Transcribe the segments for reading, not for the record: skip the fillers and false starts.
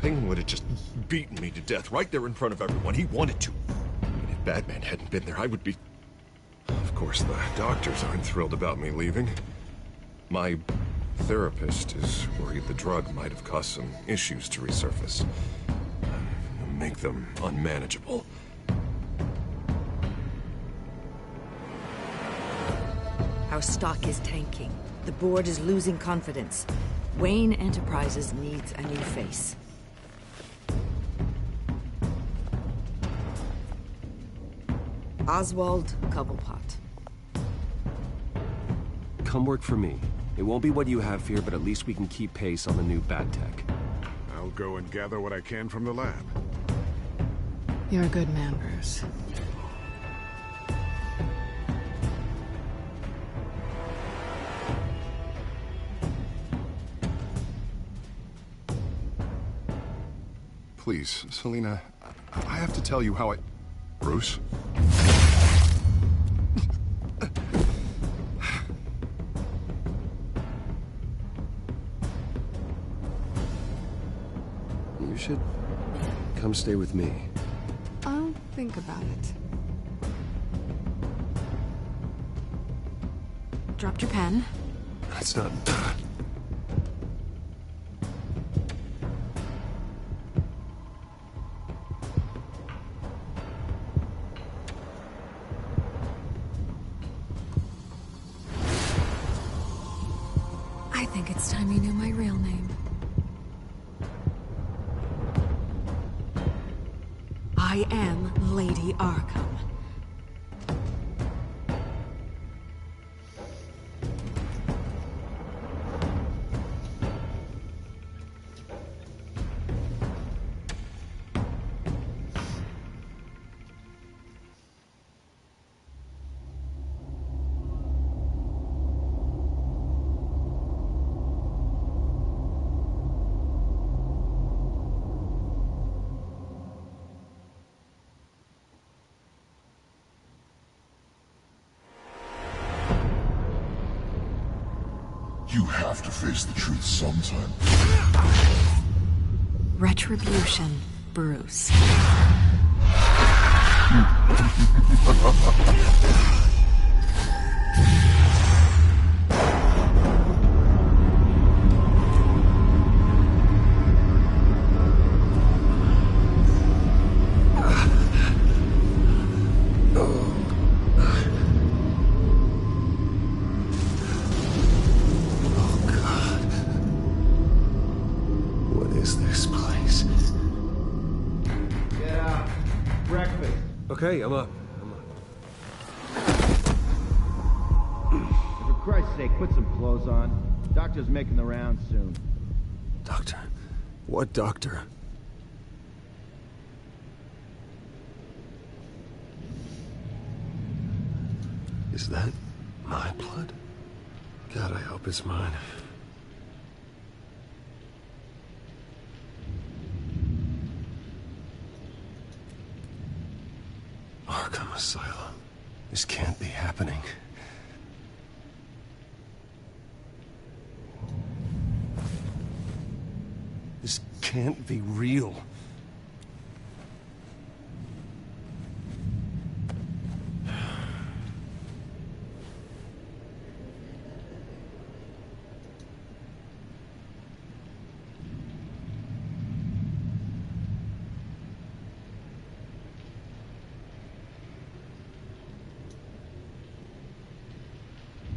Penguin would have just beaten me to death right there in front of everyone. He wanted to. And if Batman hadn't been there, I would be... Of course, the doctors aren't thrilled about me leaving. My therapist is worried the drug might have caused some issues to resurface. Make them unmanageable. Our stock is tanking. The board is losing confidence. Wayne Enterprises needs a new face. Oswald Cobblepot. Come work for me. It won't be what you have here, but at least we can keep pace on the new bad tech. I'll go and gather what I can from the lab. You're a good man, Bruce. Please, Selina, I have to tell you how I... Bruce? You should come stay with me. I'll think about it. Dropped your pen. That's not... I think it's time you knew my real name. I am Lady Arkham. You have to face the truth sometime. Retribution, Bruce. Okay, I'm up. For Christ's sake, put some clothes on. Doctor's making the rounds soon. Doctor? What doctor? Is that my blood? God, I hope it's mine. Arkham Asylum. This can't be happening. This can't be real.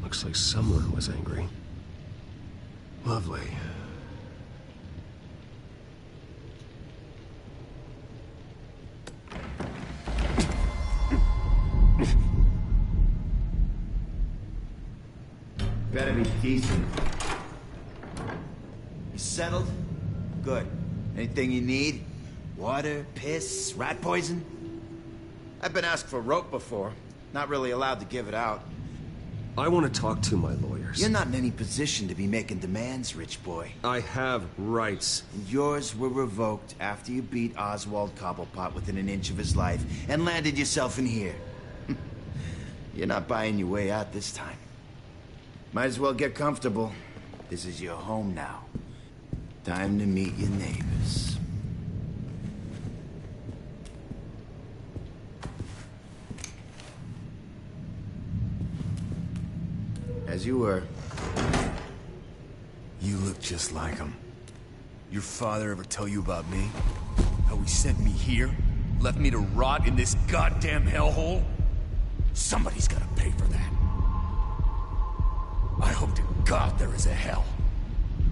Looks like someone was angry. Lovely. Better be decent. You settled? Good. Anything you need? Water, piss, rat poison? I've been asked for rope before. Not really allowed to give it out. I want to talk to my lawyers. You're not in any position to be making demands, rich boy. I have rights. And yours were revoked after you beat Oswald Cobblepot within an inch of his life and landed yourself in here. You're not buying your way out this time. Might as well get comfortable. This is your home now. Time to meet your neighbors. As you were. You look just like him. Your father ever tell you about me? How he sent me here? Left me to rot in this goddamn hellhole? Somebody's gotta pay for that. I hope to God there is a hell.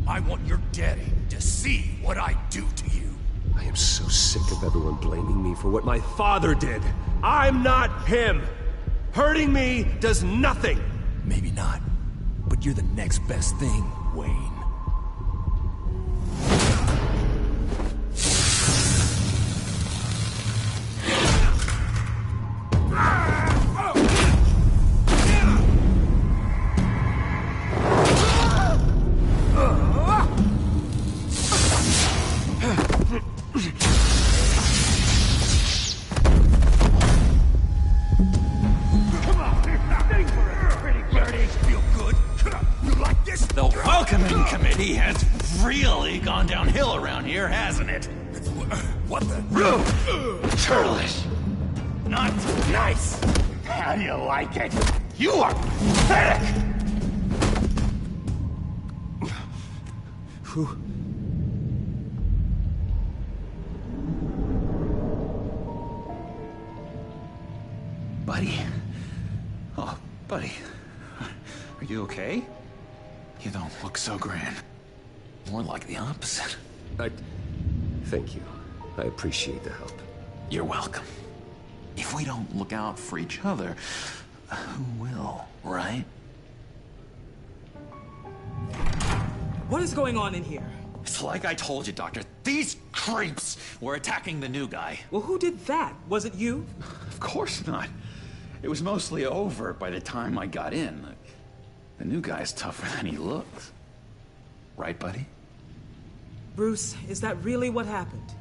I want your daddy to see what I do to you. I am so sick of everyone blaming me for what my father did. I'm not him. Hurting me does nothing. Maybe not, but you're the next best thing, Wayne. Really gone downhill around here, hasn't it? What the? Churlish. Not nice. How do you like it? You are pathetic. Who? Buddy. Oh, buddy. Are you okay? You don't look so grand. More like the opposite. Thank you. I appreciate the help. You're welcome. If we don't look out for each other, who will, right? What is going on in here? It's like I told you, Doctor. These creeps were attacking the new guy. Well, who did that? Was it you? Of course not. It was mostly over by the time I got in. The new guy's tougher than he looks. Right, buddy? Bruce, is that really what happened?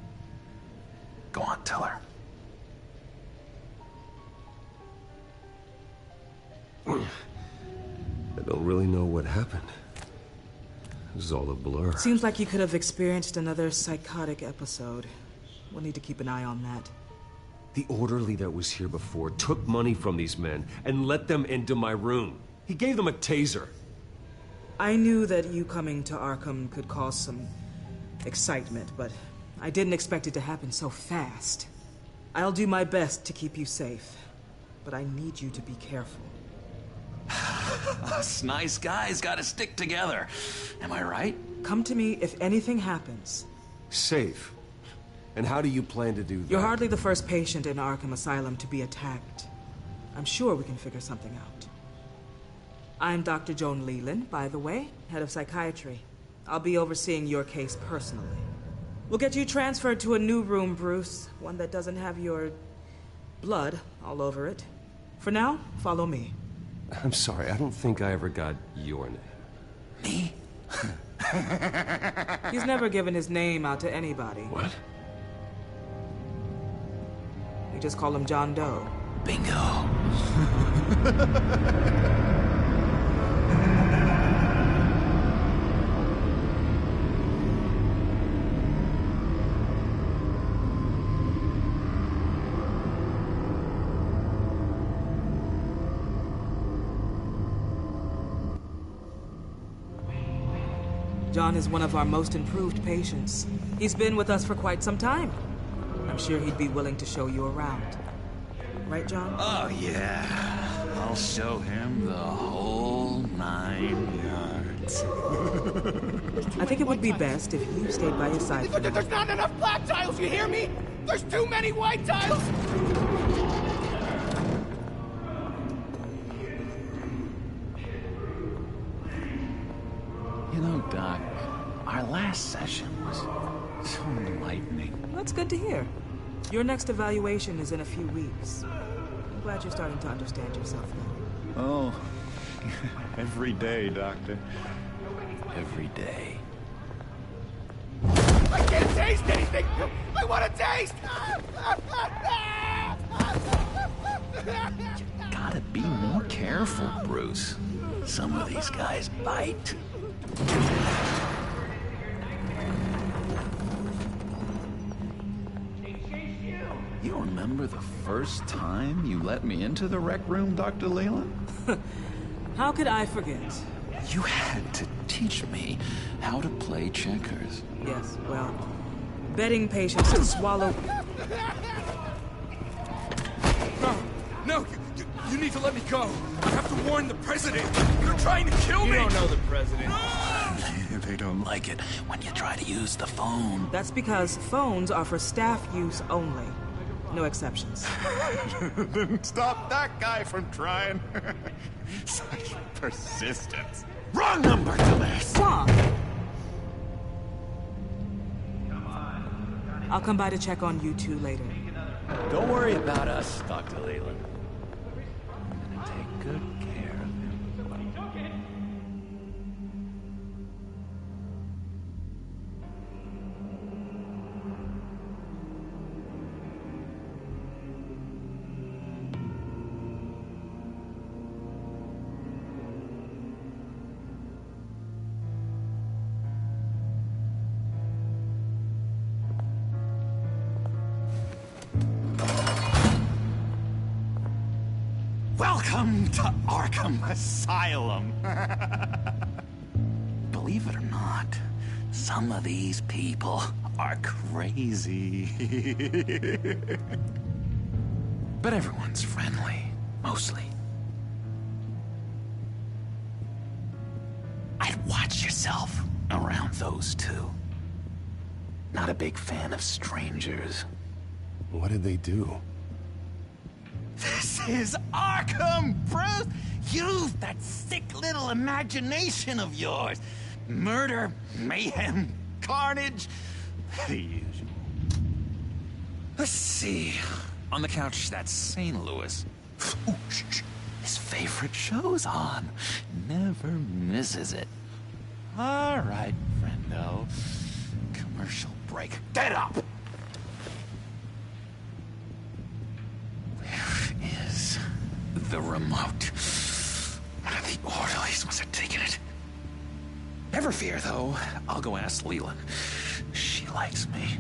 Go on, tell her. I don't really know what happened. It was all a blur. Seems like you could have experienced another psychotic episode. We'll need to keep an eye on that. The orderly that was here before took money from these men and let them into my room. He gave them a taser. I knew that you coming to Arkham could cause some excitement, but I didn't expect it to happen so fast. I'll do my best to keep you safe, but I need you to be careful. Us nice guys gotta stick together. Am I right? Come to me if anything happens. Safe? And how do you plan to do that? You're hardly the first patient in Arkham Asylum to be attacked. I'm sure we can figure something out. I'm Dr. Joan Leland, by the way, head of psychiatry. I'll be overseeing your case personally. We'll get you transferred to a new room, Bruce. One that doesn't have your blood all over it. For now, follow me. I'm sorry, I don't think I ever got your name. Me? He's never given his name out to anybody. What? We just call him John Doe. Bingo. John is one of our most improved patients. He's been with us for quite some time. I'm sure he'd be willing to show you around. Right, John? Oh, yeah. I'll show him the whole 9 yards. I think it would be best if you stayed by his side. There's not enough black tiles, you hear me? There's too many white tiles! You know, Doc, our last session was so enlightening. That's good to hear. Your next evaluation is in a few weeks. I'm glad you're starting to understand yourself now. Oh, every day, Doctor. Every day. I can't taste anything! I want to taste! You gotta be more careful, Bruce. Some of these guys bite. You remember the first time you let me into the rec room, Dr. Leland? How could I forget? You had to teach me how to play checkers. Yes, well, betting patients to swallow... No, you need to let me go. I have to warn the president. They're trying to kill me. You don't know the president. They don't like it when you try to use the phone. That's because phones are for staff use only. No exceptions. Didn't stop that guy from trying. Such persistence. Wrong number, dumbass! Wrong! I'll come by to check on you two later. Don't worry about us, Dr. Leland. I'm gonna take good care of him. Welcome to Arkham Asylum. Believe it or not, some of these people are crazy. But everyone's friendly, mostly. I'd watch yourself around those two. Not a big fan of strangers. What did they do? This is Arkham, Bruce! Use that sick little imagination of yours. Murder, mayhem, carnage, the usual. Let's see. On the couch, that's St. Louis. Ooh, shh. His favorite show's on. Never misses it. All right, friendo. Commercial break. Get up! The remote. One of the orderlies must have taken it. Never fear, though. I'll go ask Leland. She likes me.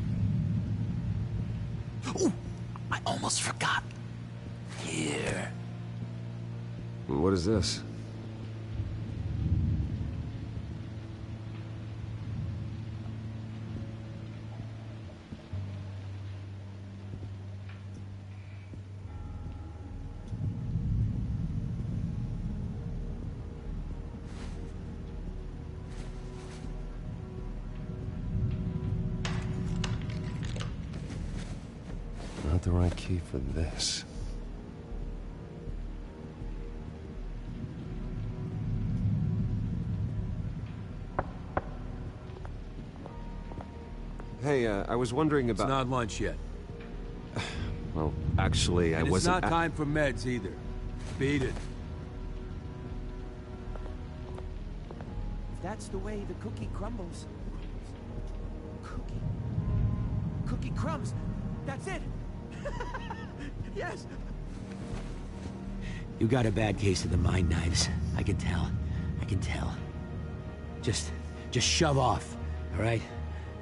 Ooh, I almost forgot. Here. What is this? Not the right key for this. Hey, I was wondering about... It's not lunch yet. Well, actually, I And wasn't... it's not time for meds either. Beat it. That's the way the cookie crumbles. Cookie crumbs. That's it. Yes. You got a bad case of the mind knives. I can tell. I can tell. Just shove off, all right?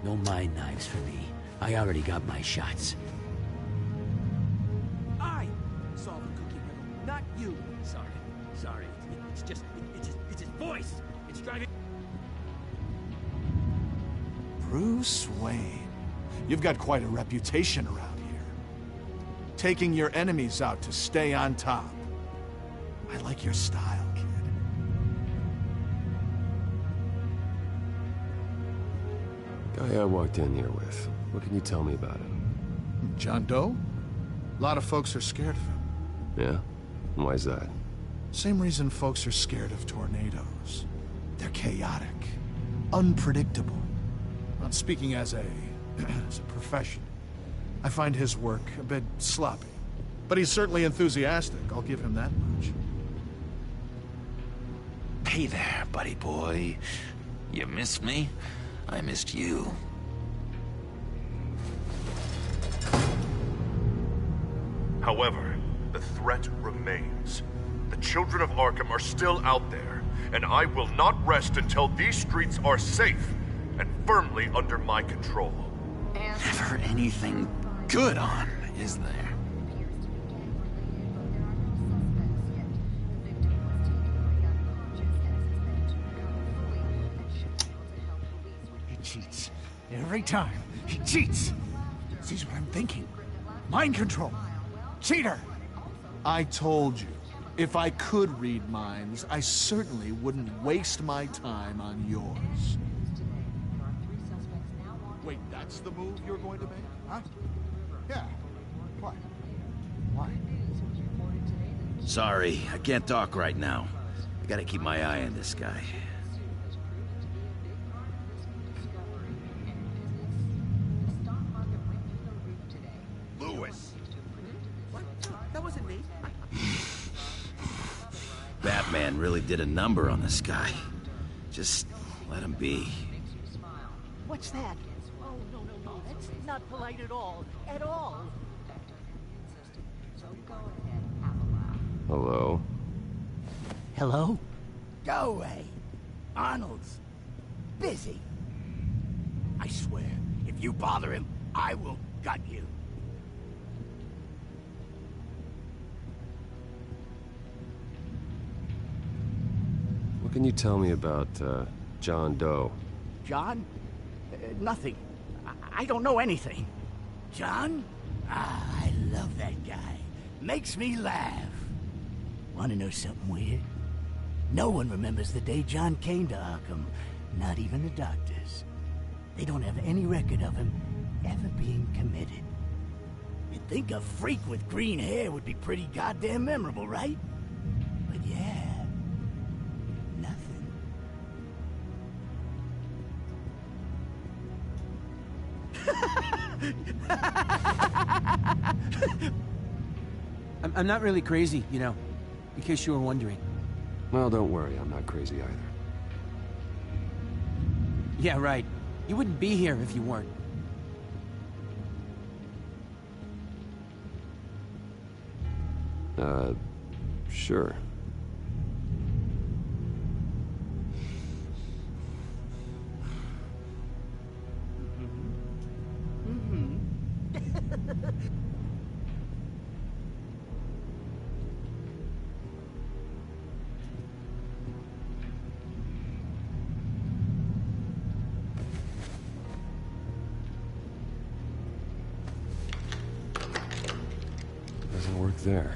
No mind knives for me. I already got my shots. I solved the cookie riddle, not you. Sorry. It's his voice. It's driving. Bruce Wayne. You've got quite a reputation around here. Taking your enemies out to stay on top. I like your style, kid. Guy I walked in here with. What can you tell me about him? John Doe? A lot of folks are scared of him. Yeah? Why's that? Same reason folks are scared of tornadoes. They're chaotic, unpredictable. Not speaking as a profession. I find his work a bit sloppy. But he's certainly enthusiastic, I'll give him that much. Hey there, buddy boy. You missed me? I missed you. However, the threat remains. The children of Arkham are still out there, and I will not rest until these streets are safe and firmly under my control. Never anything good on, is there? cheats. Every time, he cheats. Sees what I'm thinking. Mind control. Cheater! I told you, if I could read minds, I certainly wouldn't waste my time on yours. Wait, that's the move you're going to make? Huh? Yeah. What? Why? Sorry, I can't talk right now. I gotta keep my eye on this guy. Lewis! What? That wasn't me. Batman really did a number on this guy. Just let him be. What's that? Oh, no. That's not polite at all. At all. Hello? Hello? Go away. Arnold's busy. I swear, if you bother him, I will gut you. What can you tell me about, John Doe? John? Nothing. I don't know anything. John? Ah, I love that guy. Makes me laugh. Want to know something weird? No one remembers the day John came to Arkham. Not even the doctors. They don't have any record of him ever being committed. You'd think a freak with green hair would be pretty goddamn memorable, right? But yeah, nothing. I'm not really crazy, you know, in case you were wondering. Well, don't worry, I'm not crazy either. Yeah, right. You wouldn't be here if you weren't. Sure. Doesn't work there.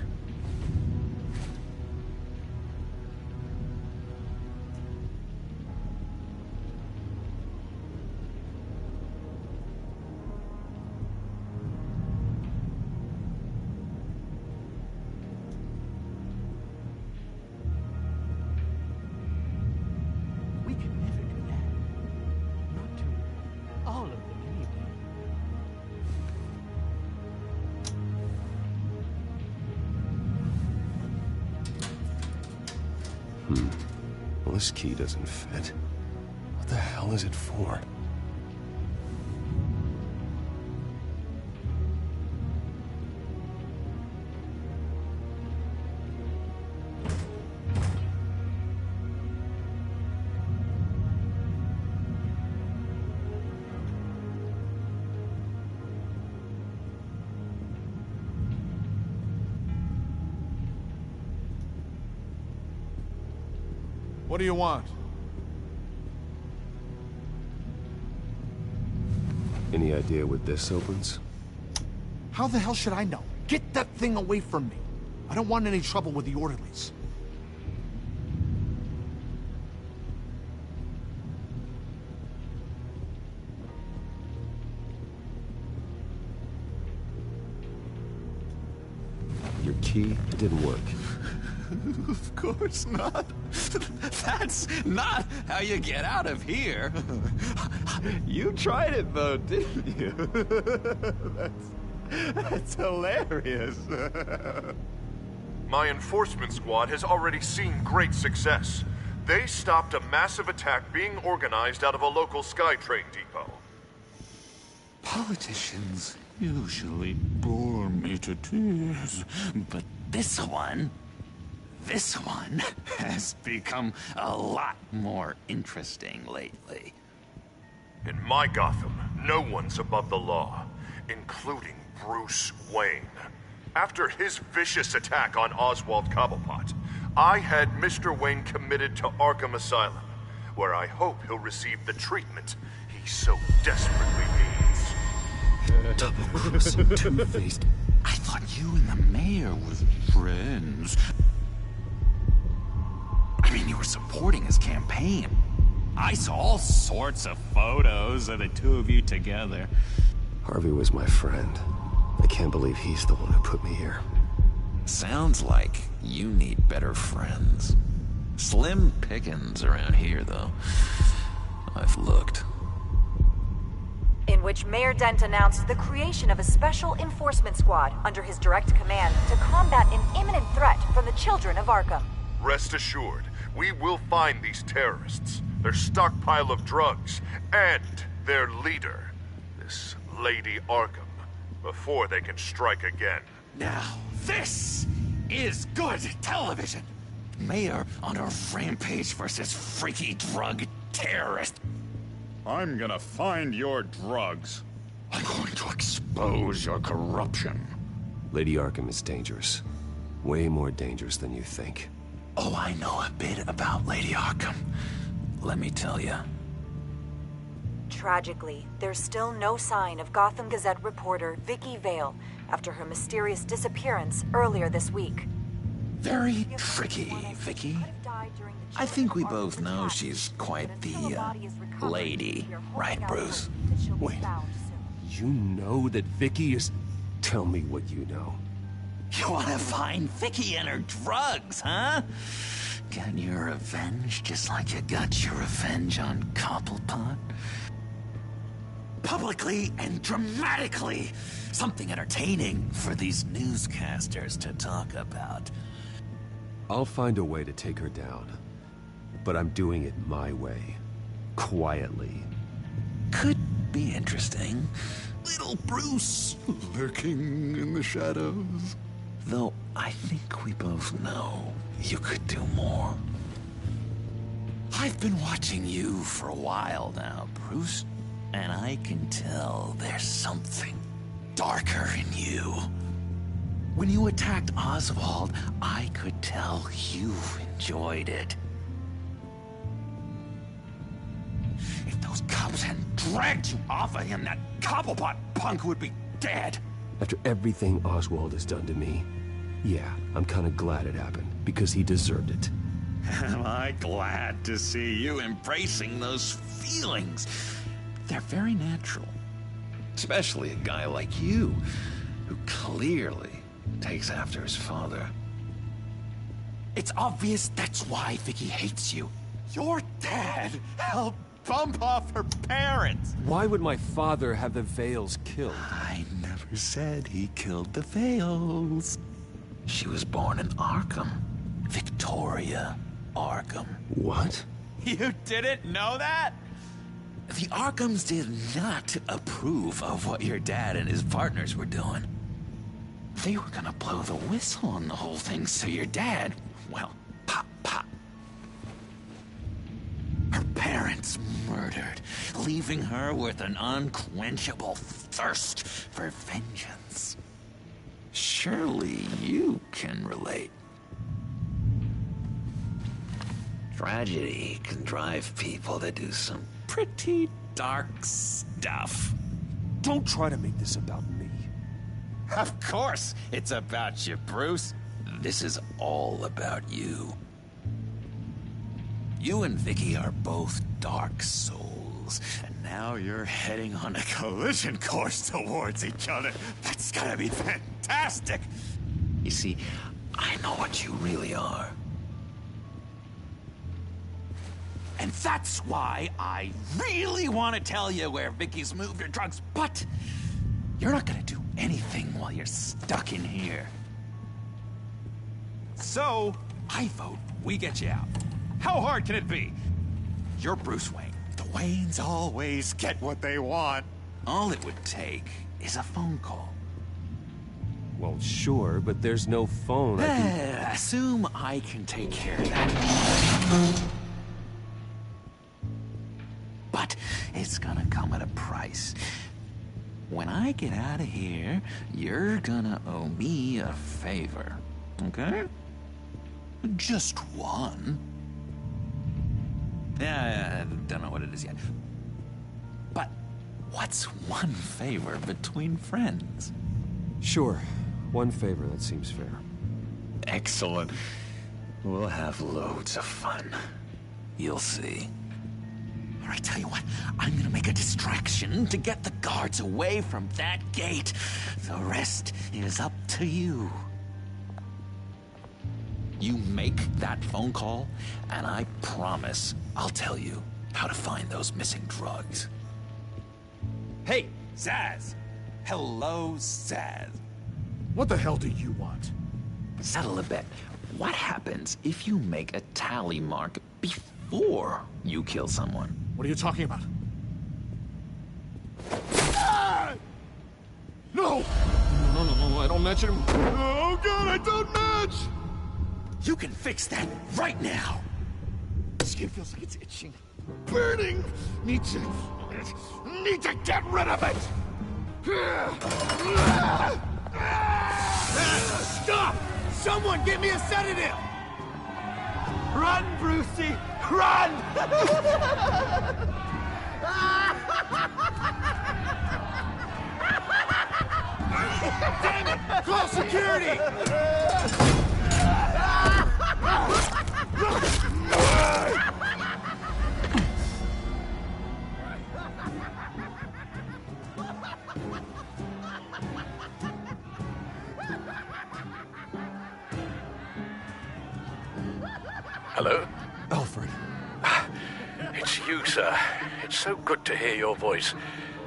We could never do that. Not to all of them, anyway. Well, this key doesn't fit. What the hell is it for? What do you want? Any idea what this opens? How the hell should I know? Get that thing away from me. I don't want any trouble with the orderlies. Your key? It didn't work. Of course not. That's not how you get out of here. You tried it though, didn't you? That's hilarious. My enforcement squad has already seen great success. They stopped a massive attack being organized out of a local SkyTrain depot. Politicians usually bore me to tears, but this one has become a lot more interesting lately. In my Gotham, no one's above the law, including Bruce Wayne. After his vicious attack on Oswald Cobblepot, I had Mr. Wayne committed to Arkham Asylum, where I hope he'll receive the treatment he so desperately needs. Double-crossing, two-faced. I thought you and the mayor were friends. I mean, you were supporting his campaign. I saw all sorts of photos of the two of you together. Harvey was my friend. I can't believe he's the one who put me here. Sounds like you need better friends. Slim pickings around here, though. I've looked. In which Mayor Dent announced the creation of a special enforcement squad under his direct command to combat an imminent threat from the children of Arkham. Rest assured, we will find these terrorists, their stockpile of drugs, and their leader, this Lady Arkham, before they can strike again. Now, this is good television. Mayor on a rampage versus freaky drug terrorist. I'm gonna find your drugs. I'm going to expose your corruption. Lady Arkham is dangerous. Way more dangerous than you think. Oh, I know a bit about Lady Arkham. Let me tell you. Tragically, there's still no sign of Gotham Gazette reporter Vicky Vale after her mysterious disappearance earlier this week. Very tricky, Vicky. I think we both know she's quite the, lady, right, Bruce? Wait, you know that Vicky is... Tell me what you know. You wanna find Vicky and her drugs, huh? Get your revenge just like you got your revenge on Cobblepot? Publicly and dramatically! Something entertaining for these newscasters to talk about. I'll find a way to take her down. But I'm doing it my way. Quietly. Could be interesting. Little Bruce lurking in the shadows. Though I think we both know you could do more. I've been watching you for a while now, Bruce, and I can tell there's something darker in you. When you attacked Oswald, I could tell you enjoyed it. If those cops hadn't dragged you off of him, that Cobblepot punk would be dead. After everything Oswald has done to me, yeah, I'm kind of glad it happened, because he deserved it. Am I glad to see you embracing those feelings? They're very natural. Especially a guy like you, who clearly takes after his father. It's obvious that's why Vicky hates you. Your dad helped bump off her parents. Why would my father have the Vales killed? I never said he killed the Vales. She was born in Arkham. Victoria Arkham. What? You didn't know that? The Arkhams did not approve of what your dad and his partners were doing. They were gonna blow the whistle on the whole thing, so your dad, well, pop, pop. Her parents murdered, leaving her with an unquenchable thirst for vengeance. Surely you can relate. Tragedy can drive people to do some pretty dark stuff. Don't try to make this about me. Of course it's about you, Bruce. This is all about you. You and Vicky are both dark souls, and now you're heading on a collision course towards each other. That's gonna be fantastic! You see, I know what you really are. And that's why I really want to tell you where Vicky's moved her drugs, but you're not gonna do anything while you're stuck in here. So, I vote we get you out. How hard can it be? You're Bruce Wayne. The Waynes always get what they want. All it would take is a phone call. Well, sure, but there's no phone. Assume I can take care of that. But it's gonna come at a price. When I get out of here, you're gonna owe me a favor, okay? Just one. Yeah, I don't know what it is yet. But What's one favor between friends? Sure. One favor, that seems fair. Excellent. We'll have loads of fun. You'll see. All right, tell you what, I'm gonna make a distraction to get the guards away from that gate. The rest is up to you. You make that phone call, and I promise I'll tell you how to find those missing drugs. Hey, Zaz! Hello, Zaz. What the hell do you want? Settle a bet. What happens if you make a tally mark before you kill someone? What are you talking about? No! No, I don't match him. Oh, God, I don't match! You can fix that right now! Skin feels like it's itching. Burning! Need to get rid of it! Stop! Someone get me a sedative! Run, Brucey! Run! Damn it! Call security! Hello? Alfred. It's you, sir. It's so good to hear your voice.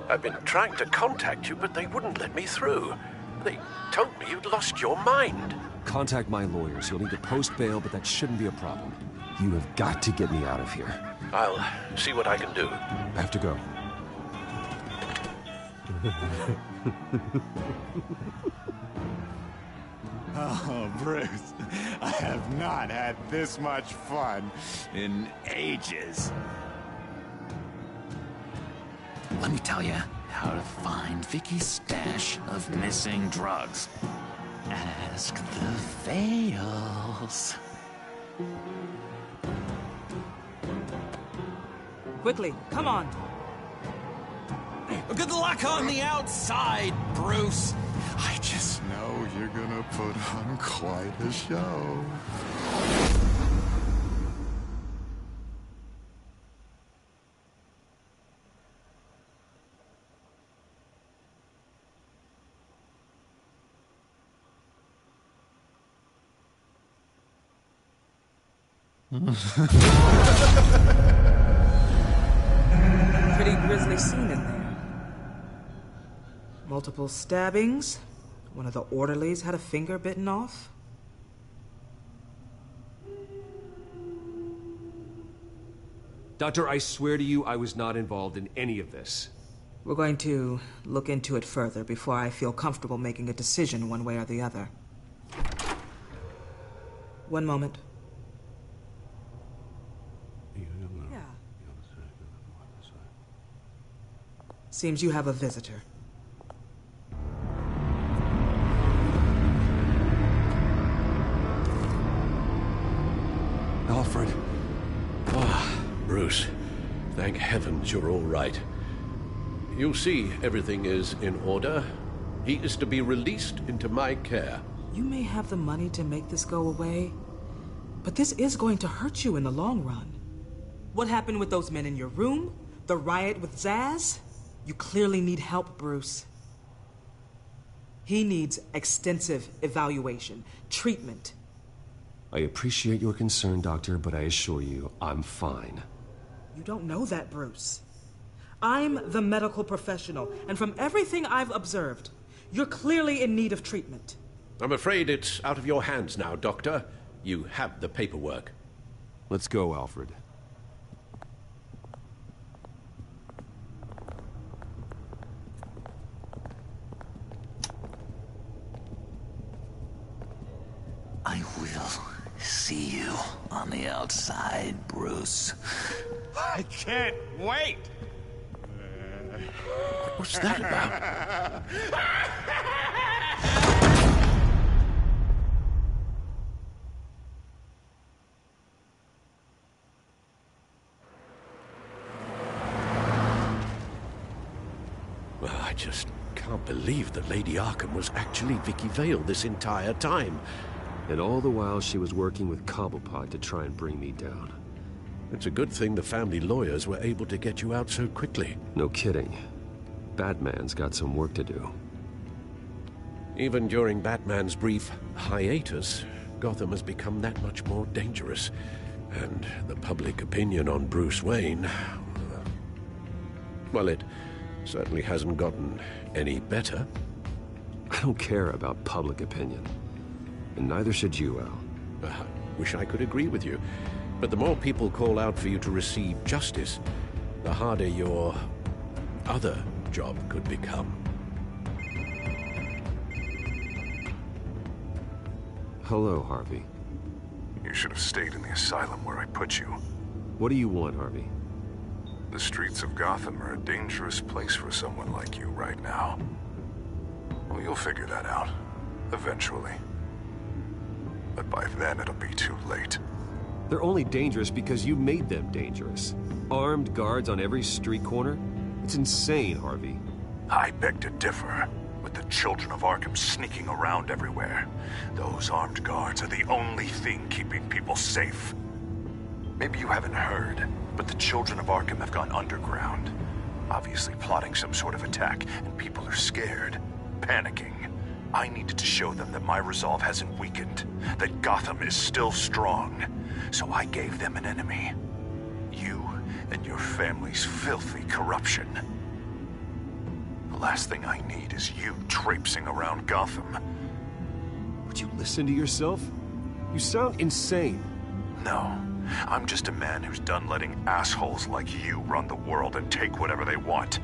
I've been trying to contact you, but they wouldn't let me through. They told me you'd lost your mind. Contact my lawyers. You'll need to post bail, but that shouldn't be a problem. You have got to get me out of here. I'll see what I can do. I have to go. Oh, Bruce, I have not had this much fun in ages. Let me tell you how to find Vicky's stash of missing drugs. Ask the Vales. Quickly, come on. Good luck on the outside, Bruce. I just know you're gonna put on quite a show. Pretty grisly scene in there. Multiple stabbings. One of the orderlies had a finger bitten off. Doctor, I swear to you, I was not involved in any of this. We're going to look into it further before I feel comfortable making a decision one way or the other. One moment. Yeah. Seems you have a visitor. Alfred. Ah, Bruce. Thank heavens you're all right. You see, everything is in order. He is to be released into my care. You may have the money to make this go away, but this is going to hurt you in the long run. What happened with those men in your room? The riot with Zaz? You clearly need help, Bruce. He needs extensive evaluation, treatment. I appreciate your concern, Doctor, but I assure you, I'm fine. You don't know that, Bruce. I'm the medical professional, and from everything I've observed, you're clearly in need of treatment. I'm afraid it's out of your hands now, Doctor. You have the paperwork. Let's go, Alfred. I will see you on the outside, Bruce. I can't wait! What's that about? I just can't believe that Lady Arkham was actually Vicky Vale this entire time. And all the while she was working with Cobblepot to try and bring me down. It's a good thing the family lawyers were able to get you out so quickly. No kidding. Batman's got some work to do. Even during Batman's brief hiatus, Gotham has become that much more dangerous. And the public opinion on Bruce Wayne... well, it certainly hasn't gotten any better. I don't care about public opinion. And neither should you, Al. I wish I could agree with you. But the more people call out for you to receive justice, the harder your other job could become. Hello, Harvey. You should have stayed in the asylum where I put you. What do you want, Harvey? The streets of Gotham are a dangerous place for someone like you right now. Well, you'll figure that out. Eventually. But by then, it'll be too late. They're only dangerous because you made them dangerous. Armed guards on every street corner? It's insane, Harvey. I beg to differ. With the children of Arkham sneaking around everywhere, those armed guards are the only thing keeping people safe. Maybe you haven't heard, but the children of Arkham have gone underground. Obviously plotting some sort of attack, and people are scared, panicking. I needed to show them that my resolve hasn't weakened, that Gotham is still strong. So I gave them an enemy. You and your family's filthy corruption. The last thing I need is you traipsing around Gotham. Would you listen to yourself? You sound insane. No, I'm just a man who's done letting assholes like you run the world and take whatever they want.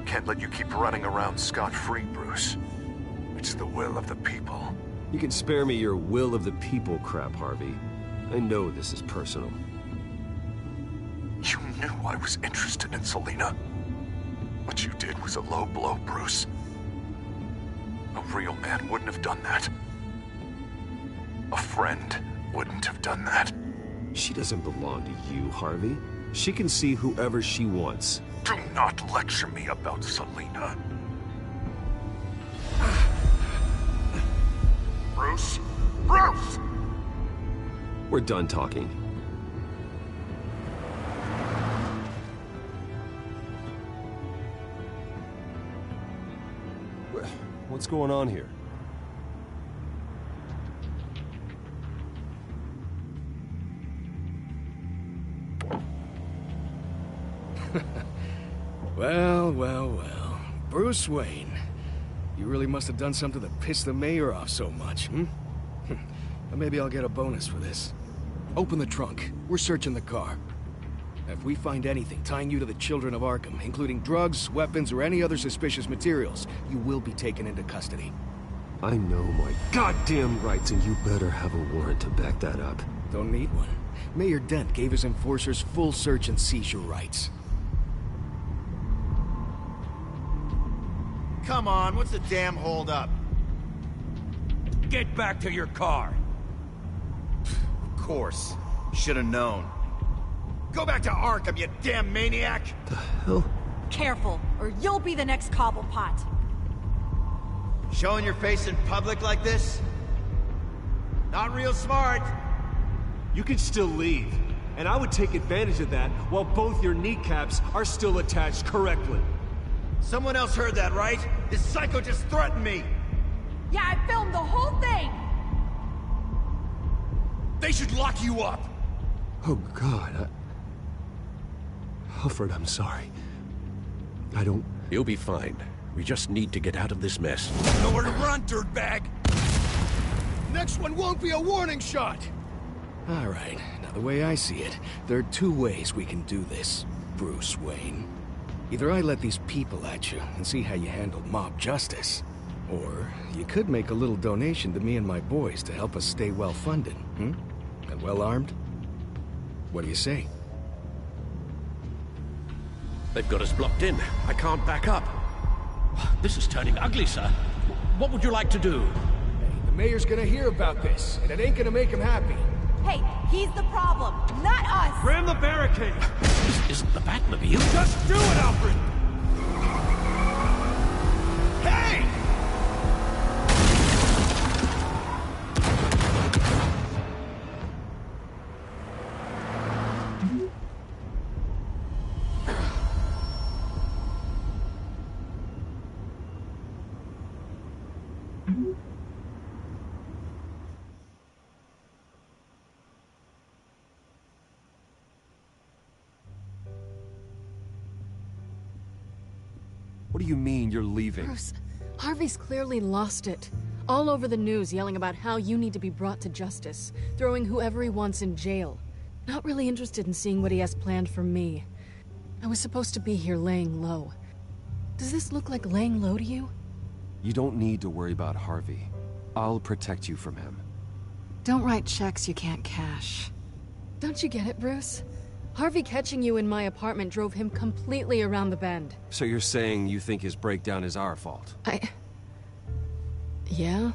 Can't let you keep running around scot-free, Bruce. It's the will of the people. You can spare me your will of the people crap, Harvey. I know this is personal. You knew I was interested in Selina. What you did was a low blow, Bruce. A real man wouldn't have done that. A friend wouldn't have done that. She doesn't belong to you, Harvey. She can see whoever she wants. Do not lecture me about Selina. Bruce? Bruce! We're done talking. What's going on here? Well. Bruce Wayne. You really must have done something to piss the mayor off so much, hmm? Maybe I'll get a bonus for this. Open the trunk. We're searching the car. If we find anything tying you to the children of Arkham, including drugs, weapons, or any other suspicious materials, you will be taken into custody. I know my goddamn rights, and you better have a warrant to back that up. Don't need one. Mayor Dent gave his enforcers full search and seizure rights. Come on, what's the damn holdup? Get back to your car. Of course. Should have known. Go back to Arkham, you damn maniac! The hell? Careful, or you'll be the next Cobblepot. Showing your face in public like this? Not real smart. You could still leave, and I would take advantage of that while both your kneecaps are still attached correctly. Someone else heard that, right? This psycho just threatened me! Yeah, I filmed the whole thing! They should lock you up! Oh, God, Alfred, I'm sorry. I don't... You'll be fine. We just need to get out of this mess. Nowhere to run, dirtbag! Next one won't be a warning shot! All right, now the way I see it, there are two ways we can do this, Bruce Wayne. Either I let these people at you and see how you handle mob justice, or you could make a little donation to me and my boys to help us stay well-funded, hmm? And well-armed? What do you say? They've got us blocked in. I can't back up. This is turning ugly, sir. What would you like to do? Hey, the mayor's gonna hear about this, and it ain't gonna make him happy. Hey, he's the problem, not us! Ram the barricade! This isn't the Batmobile. Just do it, Alfred! What do you mean you're leaving? Bruce, Harvey's clearly lost it. All over the news yelling about how you need to be brought to justice, throwing whoever he wants in jail. Not really interested in seeing what he has planned for me. I was supposed to be here laying low. Does this look like laying low to you? You don't need to worry about Harvey. I'll protect you from him. Don't write checks you can't cash. Don't you get it, Bruce? Harvey catching you in my apartment drove him completely around the bend. So you're saying you think his breakdown is our fault? Yeah?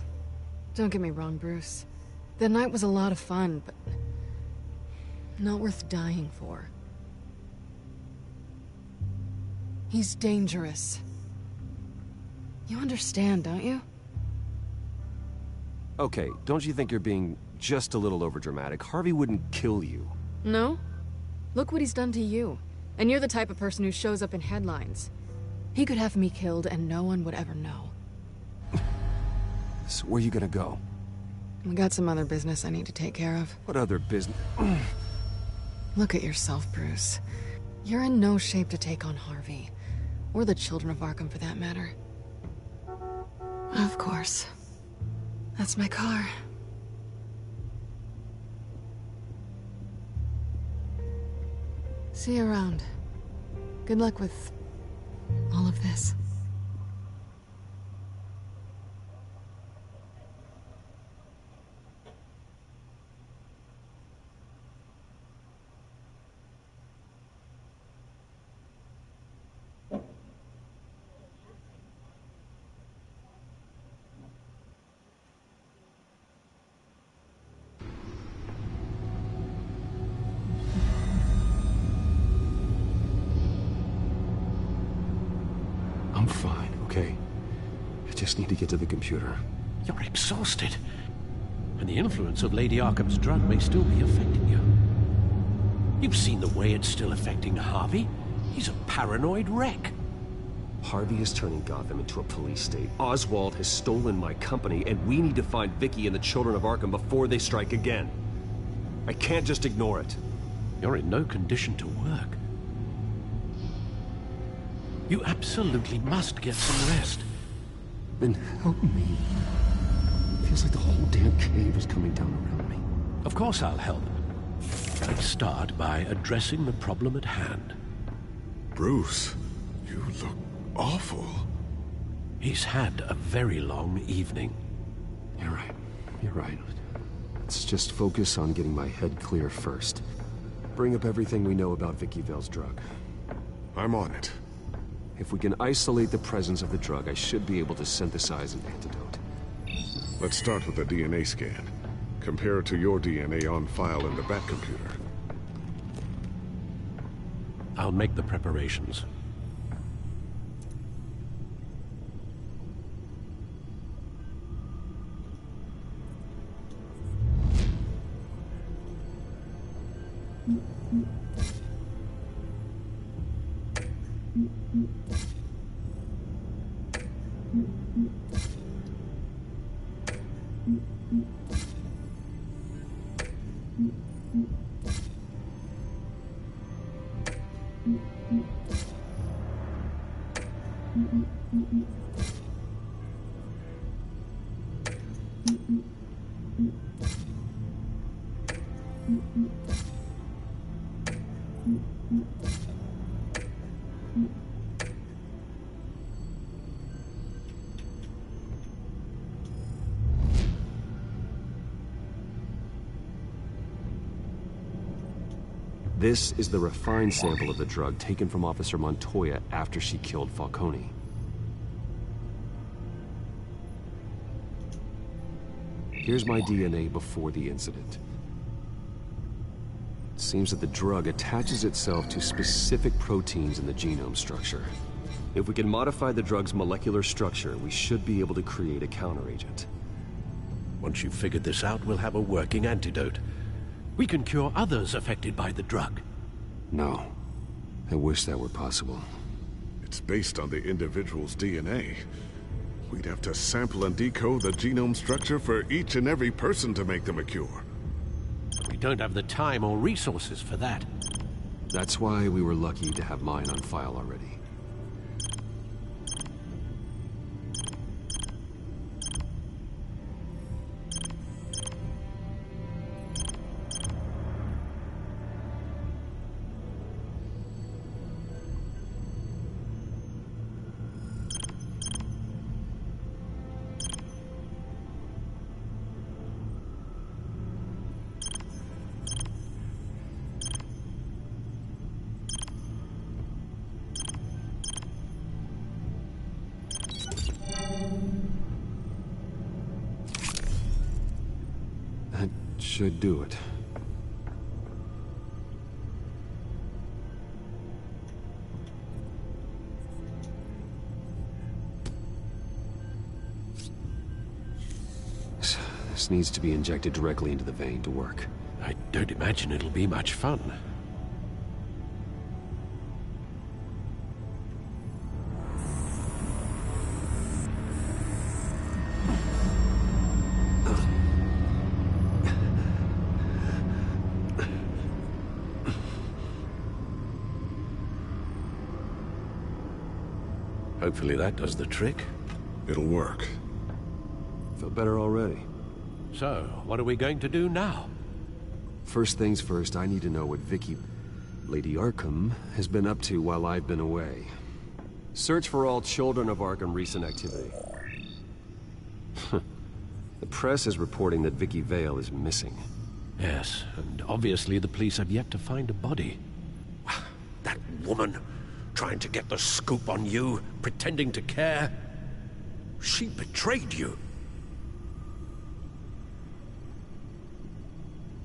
Don't get me wrong, Bruce. The night was a lot of fun, but not worth dying for. He's dangerous. You understand, don't you? Okay, don't you think you're being just a little overdramatic? Harvey wouldn't kill you. No? Look what he's done to you. And you're the type of person who shows up in headlines. He could have me killed and no one would ever know. So where are you gonna go? I got some other business I need to take care of. What other business? Look at yourself, Bruce. You're in no shape to take on Harvey. Or the children of Arkham, for that matter. Of course. That's my car. See you around. Good luck with all of this. I'm fine, okay? I just need to get to the computer. You're exhausted. And the influence of Lady Arkham's drug may still be affecting you. You've seen the way it's still affecting Harvey. He's a paranoid wreck. Harvey is turning Gotham into a police state. Oswald has stolen my company, and we need to find Vicky and the children of Arkham before they strike again. I can't just ignore it. You're in no condition to work. You absolutely must get some rest. Then help me. It feels like the whole damn cave is coming down around me. Of course I'll help. Let's start by addressing the problem at hand. Bruce, you look awful. He's had a very long evening. You're right. You're right. Let's just focus on getting my head clear first. Bring up everything we know about Vicky Vale's drug. I'm on it. If we can isolate the presence of the drug, I should be able to synthesize an antidote. Let's start with a DNA scan. Compare it to your DNA on file in the Batcomputer. I'll make the preparations. This is the refined sample of the drug taken from Officer Montoya after she killed Falcone. Here's my DNA before the incident. It seems that the drug attaches itself to specific proteins in the genome structure. If we can modify the drug's molecular structure, we should be able to create a counteragent. Once you've figured this out, we'll have a working antidote. We can cure others affected by the drug. No. I wish that were possible. It's based on the individual's DNA. We'd have to sample and decode the genome structure for each and every person to make them a cure. We don't have the time or resources for that. That's why we were lucky to have mine on file already. should do it. This needs to be injected directly into the vein to work. I don't imagine it'll be much fun. Hopefully that does the trick. It'll work. Feel better already. So, what are we going to do now? First things first, I need to know what Vicky, Lady Arkham, has been up to while I've been away. Search for all children of Arkham recent activity. The press is reporting that Vicky Vale is missing. Yes, and obviously the police have yet to find a body. That woman, trying to get the scoop on you, pretending to care. She betrayed you.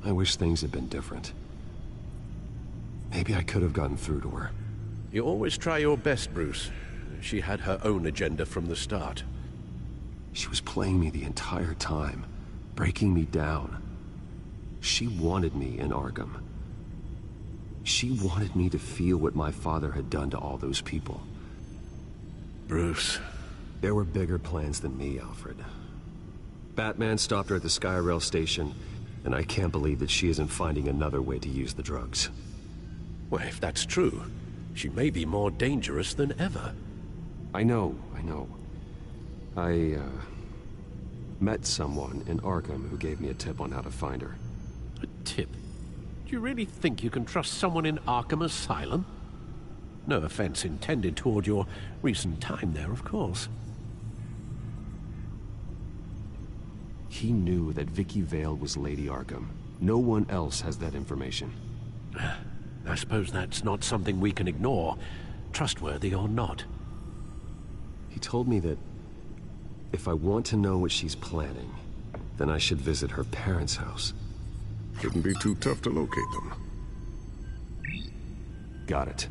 I wish things had been different. Maybe I could have gotten through to her. You always try your best, Bruce. She had her own agenda from the start. She was playing me the entire time, breaking me down. She wanted me in Arkham. She wanted me to feel what my father had done to all those people. Bruce. There were bigger plans than me, Alfred. Batman stopped her at the Skyrail station, and I can't believe that she isn't finding another way to use the drugs. Well, if that's true, she may be more dangerous than ever. I know. I met someone in Arkham who gave me a tip on how to find her. A tip? Do you really think you can trust someone in Arkham Asylum? No offense intended toward your recent time there, of course. He knew that Vicky Vale was Lady Arkham. No one else has that information. I suppose that's not something we can ignore, trustworthy or not. He told me that if I want to know what she's planning, then I should visit her parents' house. Shouldn't be too tough to locate them. Got it.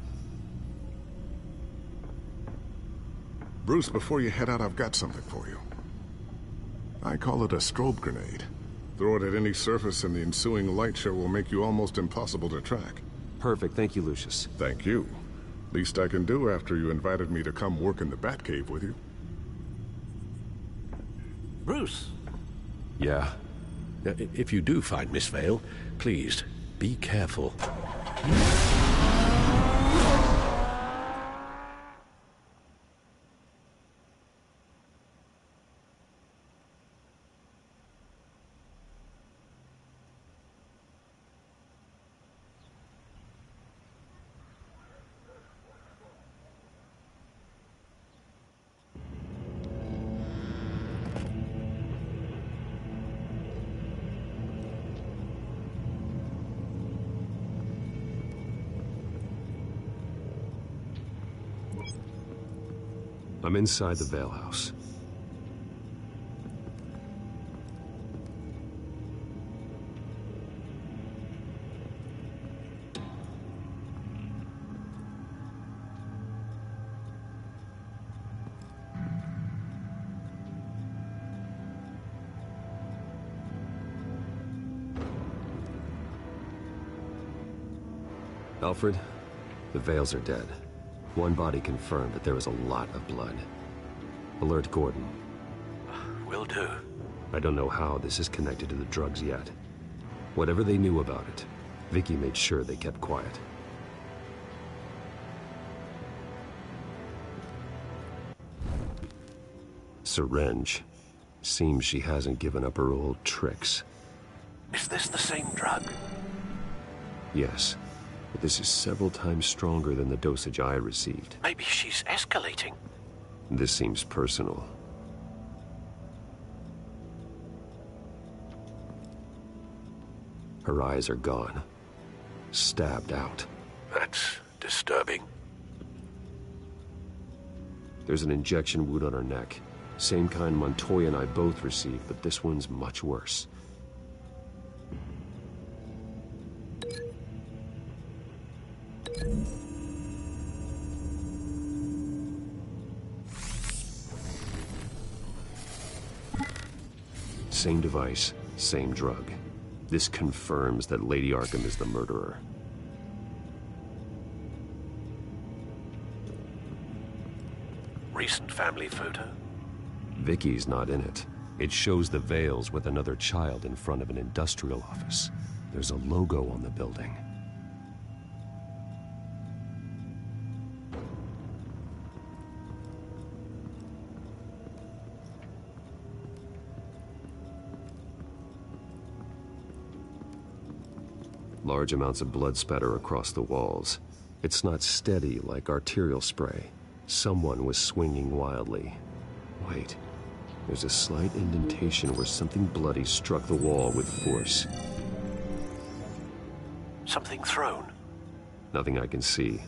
Bruce, before you head out, I've got something for you. I call it a strobe grenade. Throw it at any surface and the ensuing light show will make you almost impossible to track. Perfect, thank you, Lucius. Thank you. Least I can do after you invited me to come work in the Batcave with you. Bruce! Yeah? If you do find Miss Vale, please, be careful. I'm inside the Vale house. Alfred, the Vales are dead. One body confirmed, but there was a lot of blood. Alert Gordon. Will do. I don't know how this is connected to the drugs yet. Whatever they knew about it, Vicky made sure they kept quiet. Syringe. Seems she hasn't given up her old tricks. Is this the same drug? Yes. But this is several times stronger than the dosage I received. Maybe she's escalating. This seems personal. Her eyes are gone. Stabbed out. That's disturbing. There's an injection wound on her neck. Same kind Montoya and I both received, but this one's much worse. Same device, same drug. This confirms that Lady Arkham is the murderer. Recent family photo? Vicky's not in it. It shows the Vales with another child in front of an industrial office. There's a logo on the building. Large amounts of blood spatter across the walls. It's not steady like arterial spray. Someone was swinging wildly. Wait, there's a slight indentation where something bloody struck the wall with force. Something thrown? Nothing I can see.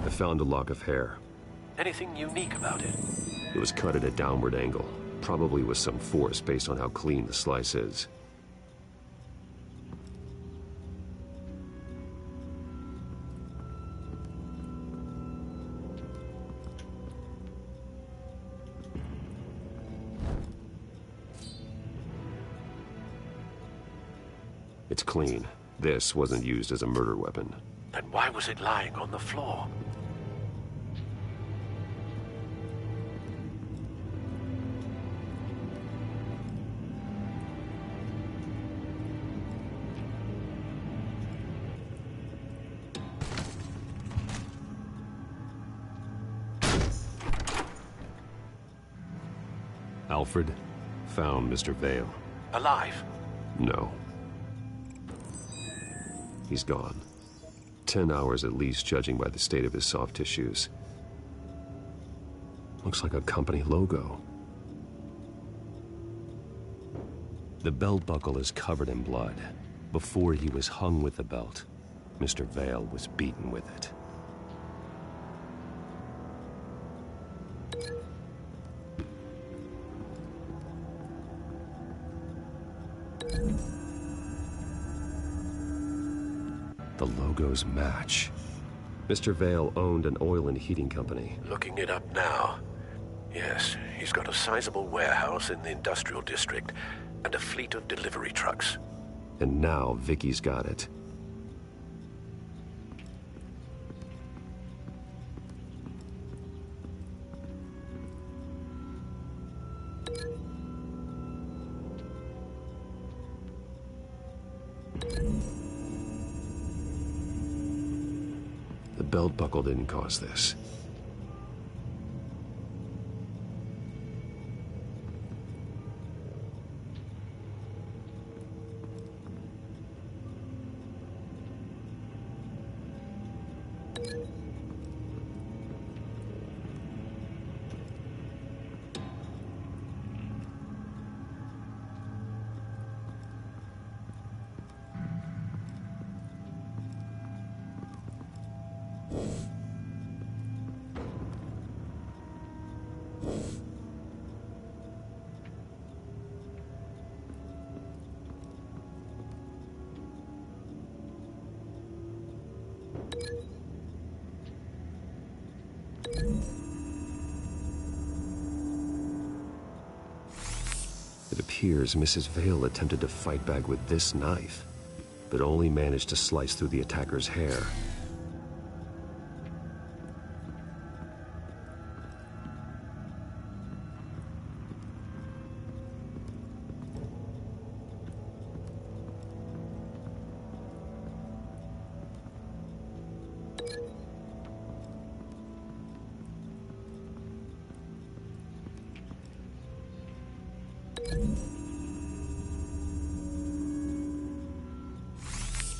I found a lock of hair. Anything unique about it? It was cut at a downward angle, probably with some force based on how clean the slice is. It's clean. This wasn't used as a murder weapon. Then why was it lying on the floor? Alfred found Mr. Vale. Alive? No. He's gone. 10 hours at least, judging by the state of his soft tissues. Looks like a company logo. The belt buckle is covered in blood. Before he was hung with the belt, Mr. Vale was beaten with it. The logos match. Mr. Vale owned an oil and heating company. Looking it up now. Yes, he's got a sizable warehouse in the industrial district and a fleet of delivery trucks. And now Vicky's got it. The belt buckle didn't cause this. It appears Mrs. Vale attempted to fight back with this knife, but only managed to slice through the attacker's hair.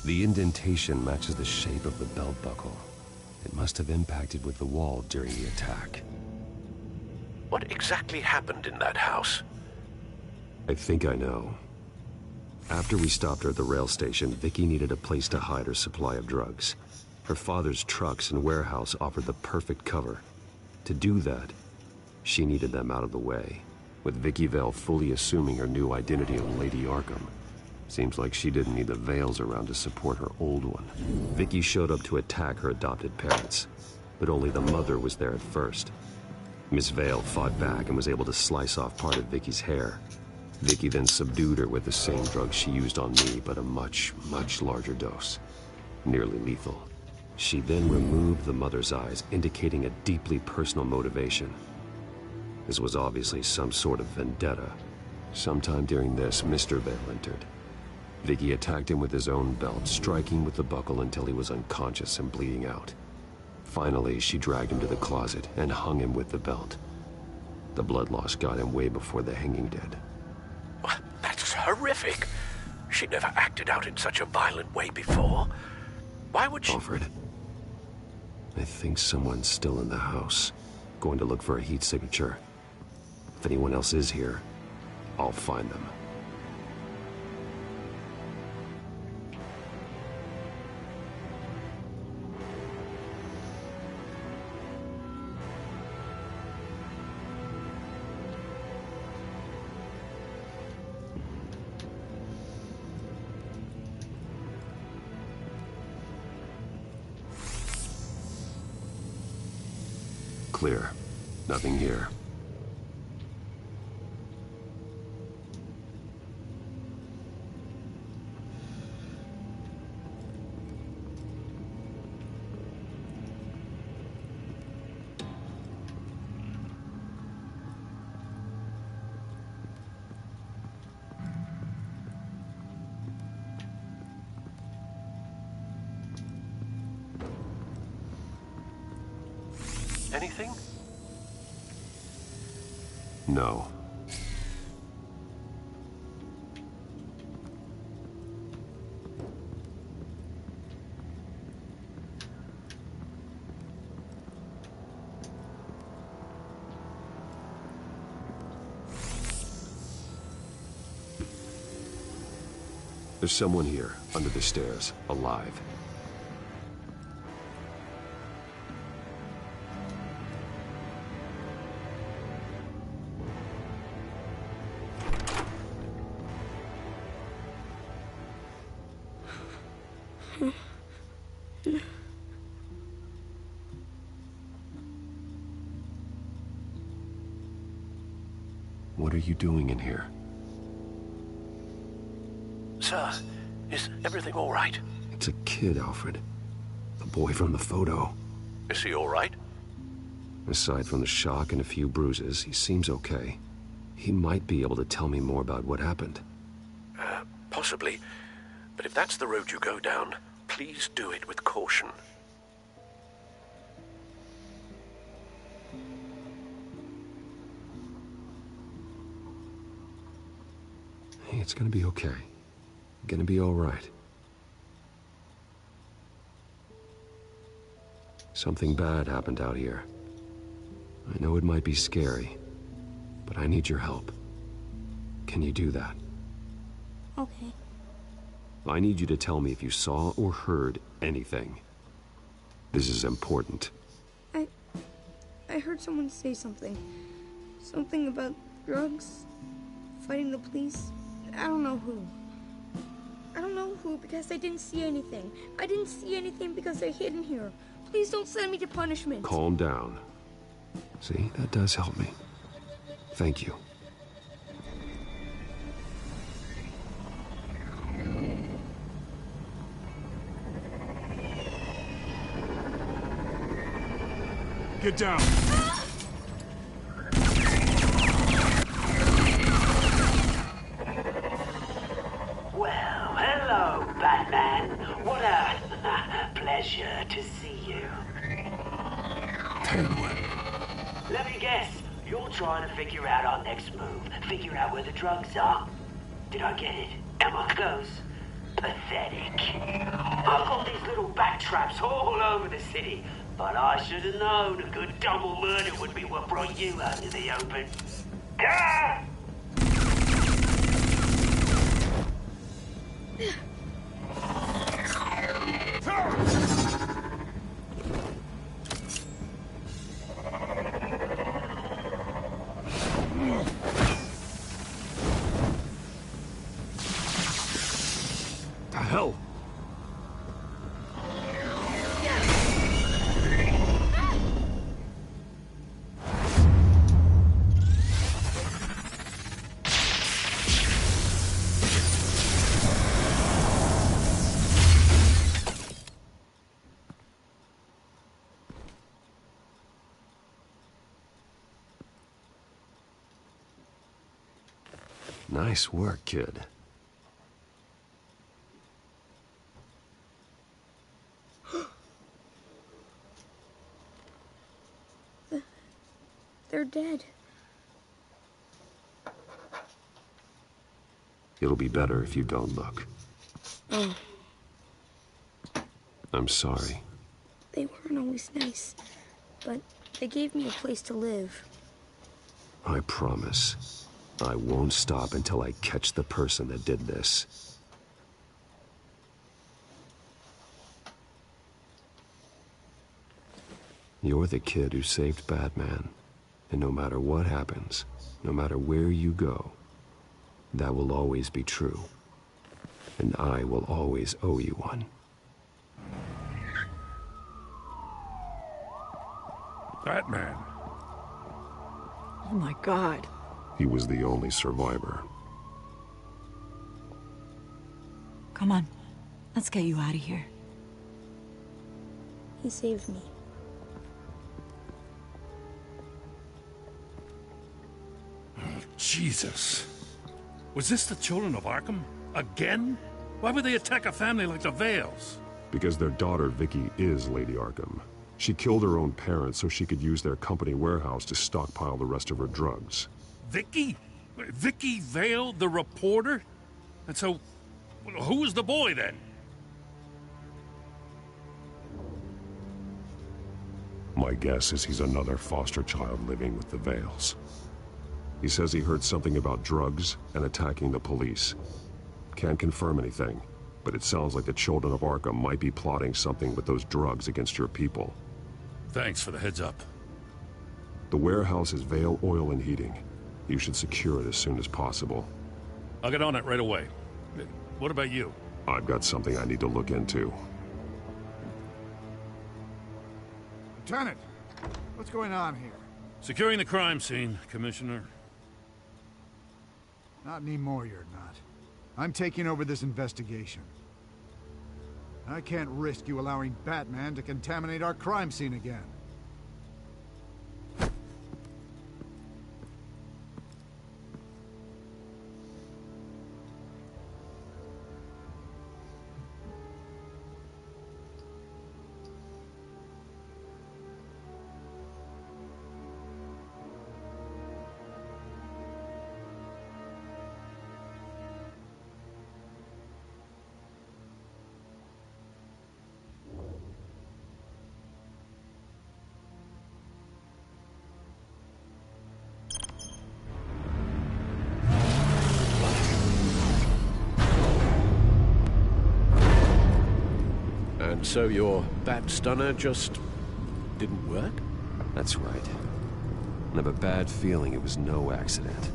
The indentation matches the shape of the belt buckle. It must have impacted with the wall during the attack. What exactly happened in that house? I think I know. After we stopped her at the rail station, Vicky needed a place to hide her supply of drugs. Her father's trucks and warehouse offered the perfect cover. To do that, she needed them out of the way, with Vicky Vale fully assuming her new identity of Lady Arkham. Seems like she didn't need the veils around to support her old one. Vicky showed up to attack her adopted parents, but only the mother was there at first. Miss Vale fought back and was able to slice off part of Vicky's hair. Vicky then subdued her with the same drug she used on me, but a much, much larger dose. Nearly lethal. She then removed the mother's eyes, indicating a deeply personal motivation. This was obviously some sort of vendetta. Sometime during this, Mr. Vale entered. Vicky attacked him with his own belt, striking with the buckle until he was unconscious and bleeding out. Finally, she dragged him to the closet and hung him with the belt. The blood loss got him way before the hanging did. That's horrific. She never acted out in such a violent way before. Why would she... Alfred, I think someone's still in the house. Going to look for a heat signature. If anyone else is here, I'll find them. Clear. Nothing here. Anything? No. There's someone here, under the stairs, alive. What are you doing in here? Sir, is everything all right? It's a kid, Alfred. The boy from the photo. Is he all right? Aside from the shock and a few bruises, he seems okay. He might be able to tell me more about what happened. Possibly. But if that's the road you go down, please do it with caution. Hey, it's gonna be okay. Gonna be all right. Something bad happened out here. I know it might be scary, but I need your help. Can you do that? Okay. I need you to tell me if you saw or heard anything. This is important. I heard someone say something. Something about drugs, fighting the police. I don't know who. I don't know who because I didn't see anything. I didn't see anything because they're hidden here. Please don't send me to punishment. Calm down. See, that does help me. Thank you. Get down. Well, hello, Batman. What a pleasure to see you. Penguin. Let me guess. You're trying to figure out our next move. Figure out where the drugs are. Did I get it? Am I close? Pathetic. I've got these little bat traps all over the city. But I should have known a good double murder would be what brought you out into the open. Ah! Nice work, kid. They're dead. It'll be better if you don't look. Oh. I'm sorry. They weren't always nice, but they gave me a place to live. I promise. I won't stop until I catch the person that did this. You're the kid who saved Batman. And no matter what happens, no matter where you go, that will always be true. And I will always owe you one. Batman. Oh my God. He was the only survivor. Come on, let's get you out of here. He saved me. Jesus. Was this the children of Arkham? Again? Why would they attack a family like the Vales? Because their daughter, Vicky, is Lady Arkham. She killed her own parents so she could use their company warehouse to stockpile the rest of her drugs. Vicky? Vicky Vale, the reporter? And so, who was the boy then? My guess is he's another foster child living with the Vales. He says he heard something about drugs and attacking the police. Can't confirm anything, but it sounds like the children of Arkham might be plotting something with those drugs against your people. Thanks for the heads up. The warehouse is Vale Oil and Heating. You should secure it as soon as possible. I'll get on it right away. What about you? I've got something I need to look into. Lieutenant, what's going on here? Securing the crime scene, Commissioner. Not anymore, you're not. I'm taking over this investigation. I can't risk you allowing Batman to contaminate our crime scene again. So your bat stunner just didn't work? That's right. I have a bad feeling it was no accident.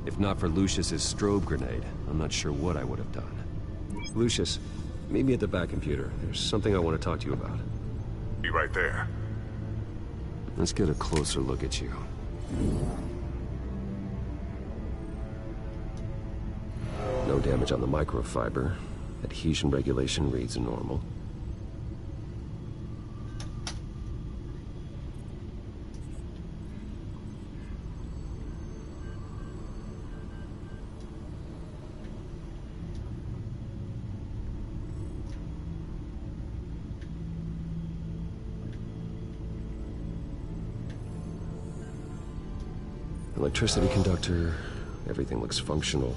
If not for Lucius's strobe grenade, I'm not sure what I would have done. Lucius, meet me at the back computer. There's something I want to talk to you about. Be right there. Let's get a closer look at you. No damage on the microfiber. Adhesion regulation reads normal. Electricity conductor, everything looks functional.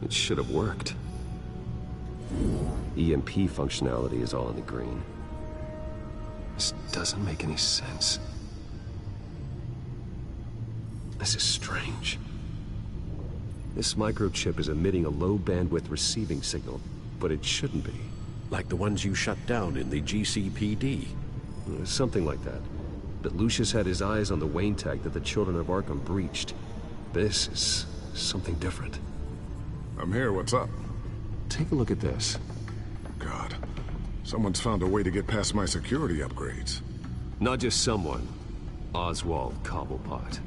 It should have worked. EMP functionality is all in the green. This doesn't make any sense. This is strange. This microchip is emitting a low-bandwidth receiving signal, but it shouldn't be. Like the ones you shut down in the GCPD? Something like that. But Lucius had his eyes on the Wayne tag that the children of Arkham breached. This is something different. I'm here, what's up? Take a look at this. God, someone's found a way to get past my security upgrades. Not just someone. Oswald Cobblepot.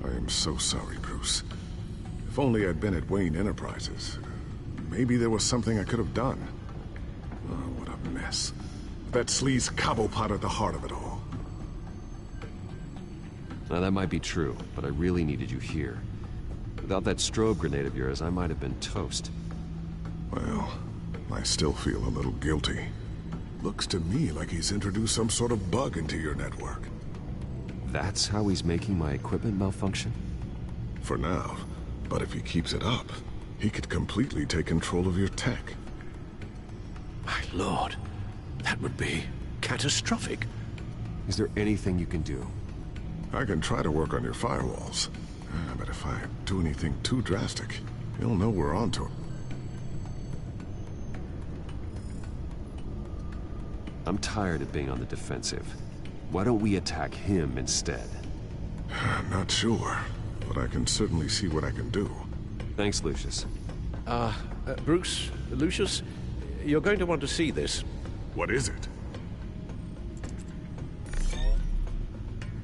I am so sorry, Bruce. If only I'd been at Wayne Enterprises. Maybe there was something I could have done. Oh, what a mess. That sleaze Cobblepot at the heart of it all. Now that might be true, but I really needed you here. Without that strobe grenade of yours, I might have been toast. Well, I still feel a little guilty. Looks to me like he's introduced some sort of bug into your network. That's how he's making my equipment malfunction? For now. But if he keeps it up, he could completely take control of your tech. My lord, that would be catastrophic. Is there anything you can do? I can try to work on your firewalls. But if I do anything too drastic, he'll know we're onto him. I'm tired of being on the defensive. Why don't we attack him instead? Not sure, but I can certainly see what I can do. Thanks, Lucius. Bruce, Lucius, you're going to want to see this. What is it?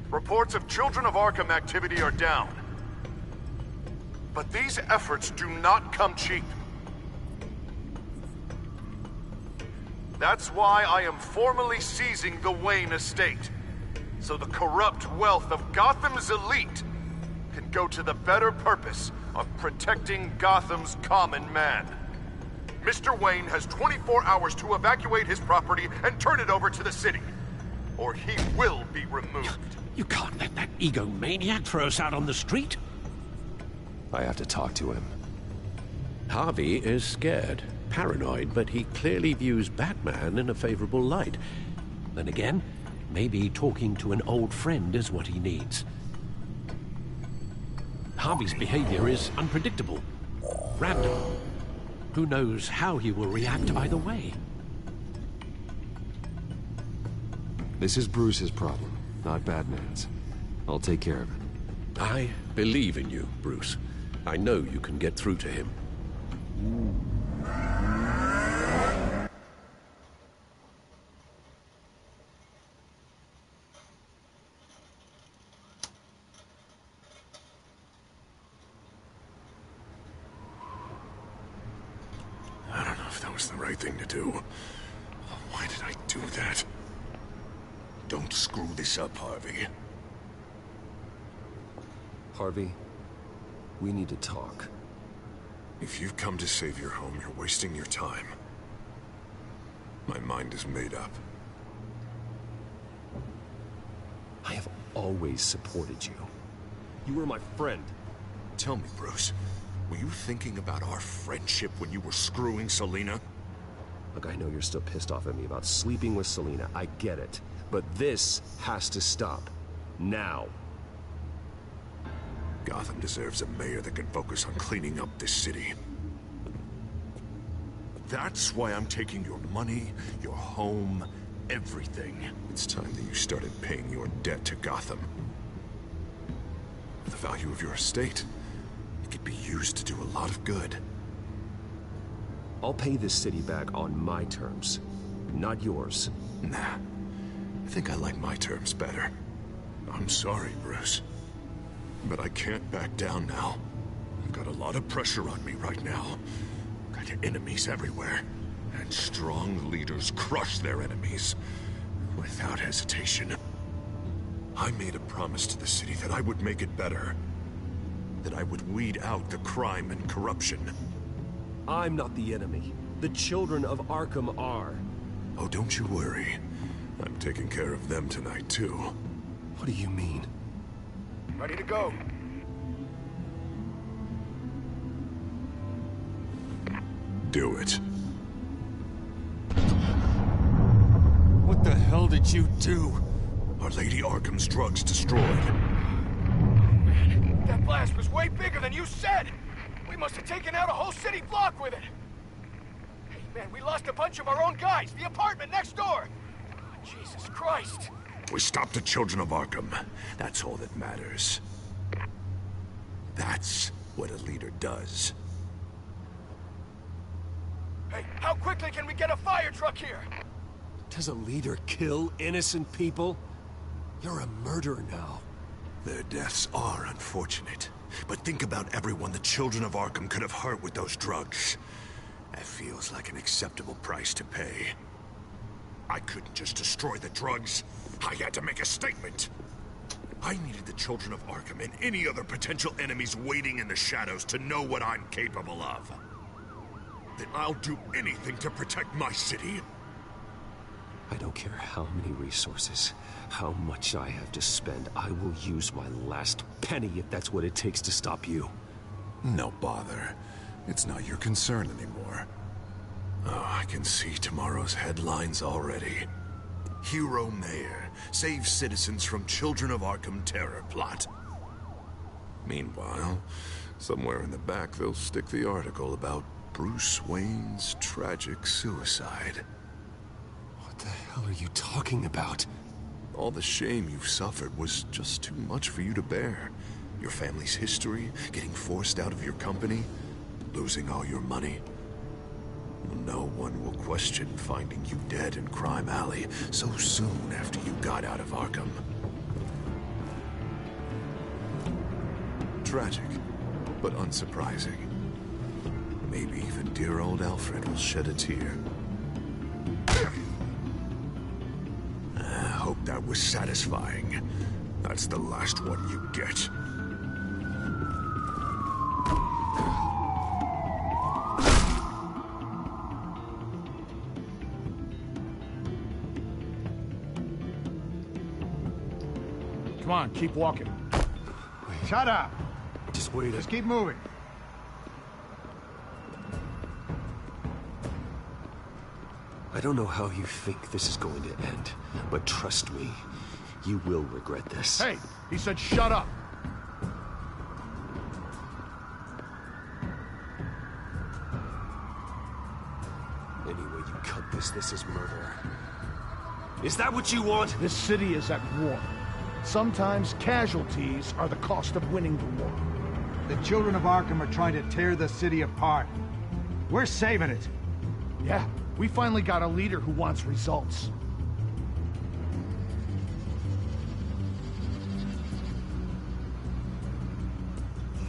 Reports of Children of Arkham activity are down. But these efforts do not come cheap. That's why I am formally seizing the Wayne estate, so the corrupt wealth of Gotham's elite can go to the better purpose of protecting Gotham's common man. Mr. Wayne has 24 hours to evacuate his property and turn it over to the city, or he will be removed. You can't let that egomaniac throw us out on the street. I have to talk to him. Harvey is scared, paranoid, but he clearly views Batman in a favorable light. Then again, maybe talking to an old friend is what he needs. Harvey's behavior is unpredictable, random. Who knows how he will react either way? This is Bruce's problem, not Batman's. I'll take care of it. I believe in you, Bruce. I know you can get through to him. I don't know if that was the right thing to do. Why did I do that? Don't screw this up, Harvey. Harvey, we need to talk. If you've come to save your home, you're wasting your time. My mind is made up. I have always supported you. You were my friend. Tell me, Bruce, were you thinking about our friendship when you were screwing Selina? Look, I know you're still pissed off at me about sleeping with Selina. I get it. But this has to stop. Now. Gotham deserves a mayor that can focus on cleaning up this city. That's why I'm taking your money, your home, everything. It's time that you started paying your debt to Gotham. The value of your estate, it could be used to do a lot of good. I'll pay this city back on my terms, not yours. Nah, I think I like my terms better. I'm sorry, Bruce. But I can't back down now. I've got a lot of pressure on me right now. Got enemies everywhere. And strong leaders crush their enemies. Without hesitation. I made a promise to the city that I would make it better. That I would weed out the crime and corruption. I'm not the enemy. The children of Arkham are. Oh, don't you worry. I'm taking care of them tonight, too. What do you mean? Ready to go. Do it. What the hell did you do? Our Lady Arkham's drugs destroyed. Man, that blast was way bigger than you said! We must have taken out a whole city block with it! Hey, man, we lost a bunch of our own guys! The apartment next door! Oh, Jesus Christ! We stopped the Children of Arkham. That's all that matters. That's what a leader does. Hey, how quickly can we get a fire truck here? Does a leader kill innocent people? You're a murderer now. Their deaths are unfortunate. But think about everyone the Children of Arkham could have hurt with those drugs. That feels like an acceptable price to pay. I couldn't just destroy the drugs. I had to make a statement. I needed the children of Arkham and any other potential enemies waiting in the shadows to know what I'm capable of. Then I'll do anything to protect my city. I don't care how many resources, how much I have to spend. I will use my last penny if that's what it takes to stop you. No bother. It's not your concern anymore. Oh, I can see tomorrow's headlines already. Hero Mayor saves citizens from Children of Arkham terror plot. Meanwhile, somewhere in the back they'll stick the article about Bruce Wayne's tragic suicide. What the hell are you talking about? All the shame you've suffered was just too much for you to bear. Your family's history, getting forced out of your company, losing all your money. No one will question finding you dead in Crime Alley so soon after you got out of Arkham. Tragic, but unsurprising. Maybe even dear old Alfred will shed a tear. I hope that was satisfying. That's the last one you get. Come on, keep walking. Shut up! Just wait. Just keep moving. I don't know how you think this is going to end, but trust me, you will regret this. Hey, he said shut up! Any way you cut this is murder. Is that what you want? This city is at war. Sometimes casualties are the cost of winning the war. The children of Arkham are trying to tear the city apart. We're saving it. Yeah, we finally got a leader who wants results.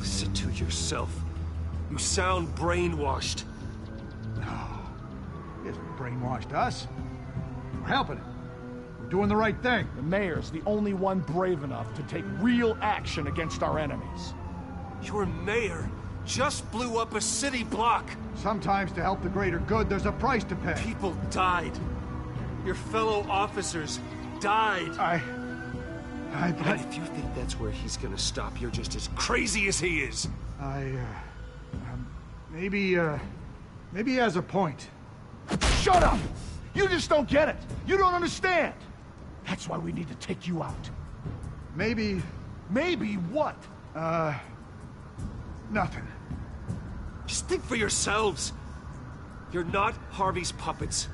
Listen to yourself. You sound brainwashed. No. He hasn't brainwashed us. We're helping him. Doing the right thing. The mayor's the only one brave enough to take real action against our enemies. Your mayor just blew up a city block. Sometimes to help the greater good, there's a price to pay. People died. Your fellow officers died. And if you think that's where he's gonna stop, you're just as crazy as he is. Maybe he has a point. Shut up! You just don't get it. You don't understand. That's why we need to take you out. Maybe... Maybe what? Nothing. Just think for yourselves. You're not Harvey's puppets.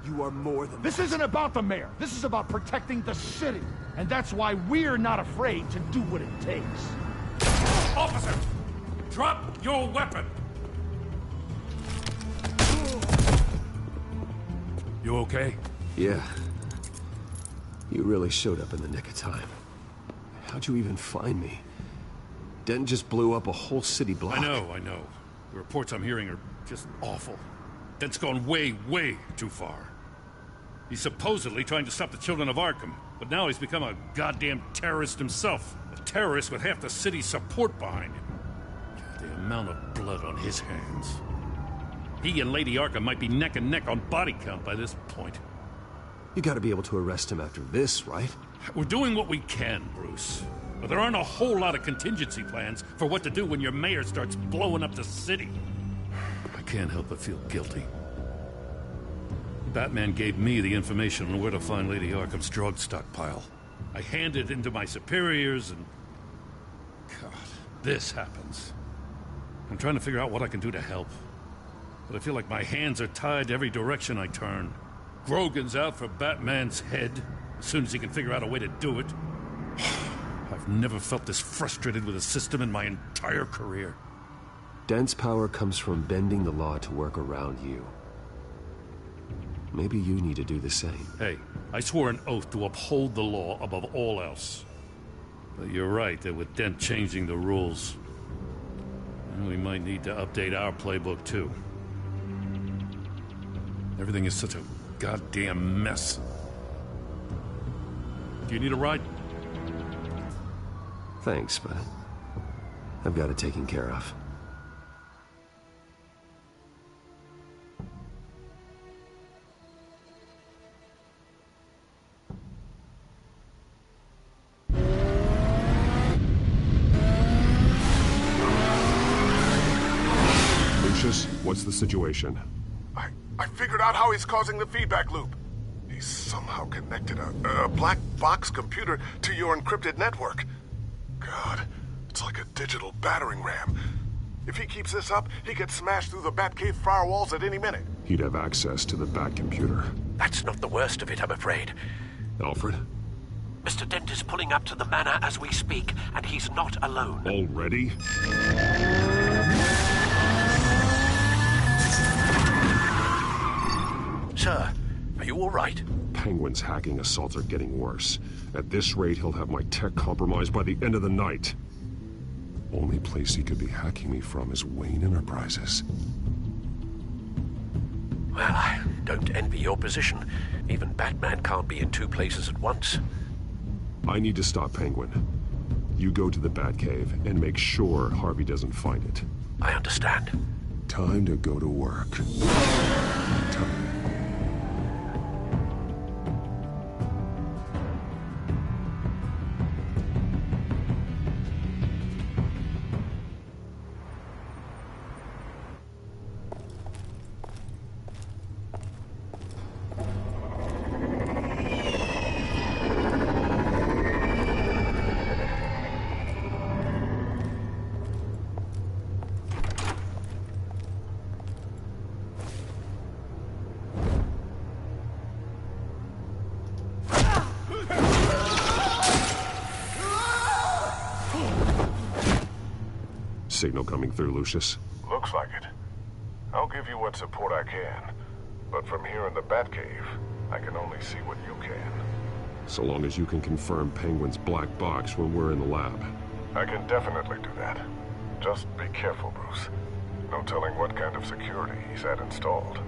You are more than This isn't about the mayor. This is about protecting the city. And that's why we're not afraid to do what it takes. Officer! Drop your weapon! You okay? Yeah. You really showed up in the nick of time. How'd you even find me? Dent just blew up a whole city block. I know. The reports I'm hearing are just awful. Dent's gone way, way too far. He's supposedly trying to stop the children of Arkham, but now he's become a goddamn terrorist himself. A terrorist with half the city's support behind him. The amount of blood on his hands. He and Lady Arkham might be neck and neck on body count by this point. You gotta be able to arrest him after this, right? We're doing what we can, Bruce. But there aren't a whole lot of contingency plans for what to do when your mayor starts blowing up the city. I can't help but feel guilty. Batman gave me the information on where to find Lady Arkham's drug stockpile. I handed it into my superiors and... God, this happens. I'm trying to figure out what I can do to help. But I feel like my hands are tied every direction I turn. Grogan's out for Batman's head, as soon as he can figure out a way to do it. I've never felt this frustrated with a system in my entire career. Dent's power comes from bending the law to work around you. Maybe you need to do the same. Hey, I swore an oath to uphold the law above all else. But you're right that with Dent changing the rules, we might need to update our playbook too. Everything is such a goddamn mess. Do you need a ride? Thanks, but I've got it taken care of. Lucius, what's the situation? I figured out how he's causing the feedback loop. He's somehow connected a black box computer to your encrypted network. God, it's like a digital battering ram. If he keeps this up, he could smash through the Batcave firewalls at any minute. He'd have access to the Bat computer. That's not the worst of it, I'm afraid. Alfred? Mr. Dent is pulling up to the manor as we speak, and he's not alone. Already? Sir, are you all right? Penguin's hacking assaults are getting worse. At this rate, he'll have my tech compromised by the end of the night. Only place he could be hacking me from is Wayne Enterprises. Well, I don't envy your position. Even Batman can't be in two places at once. I need to stop Penguin. You go to the Batcave and make sure Harvey doesn't find it. I understand. Time to go to work. Time. Signal coming through, Lucius. Looks like it. I'll give you what support I can. But from here in the Batcave, I can only see what you can. So long as you can confirm Penguin's black box when we're in the lab. I can definitely do that. Just be careful, Bruce. No telling what kind of security he's had installed.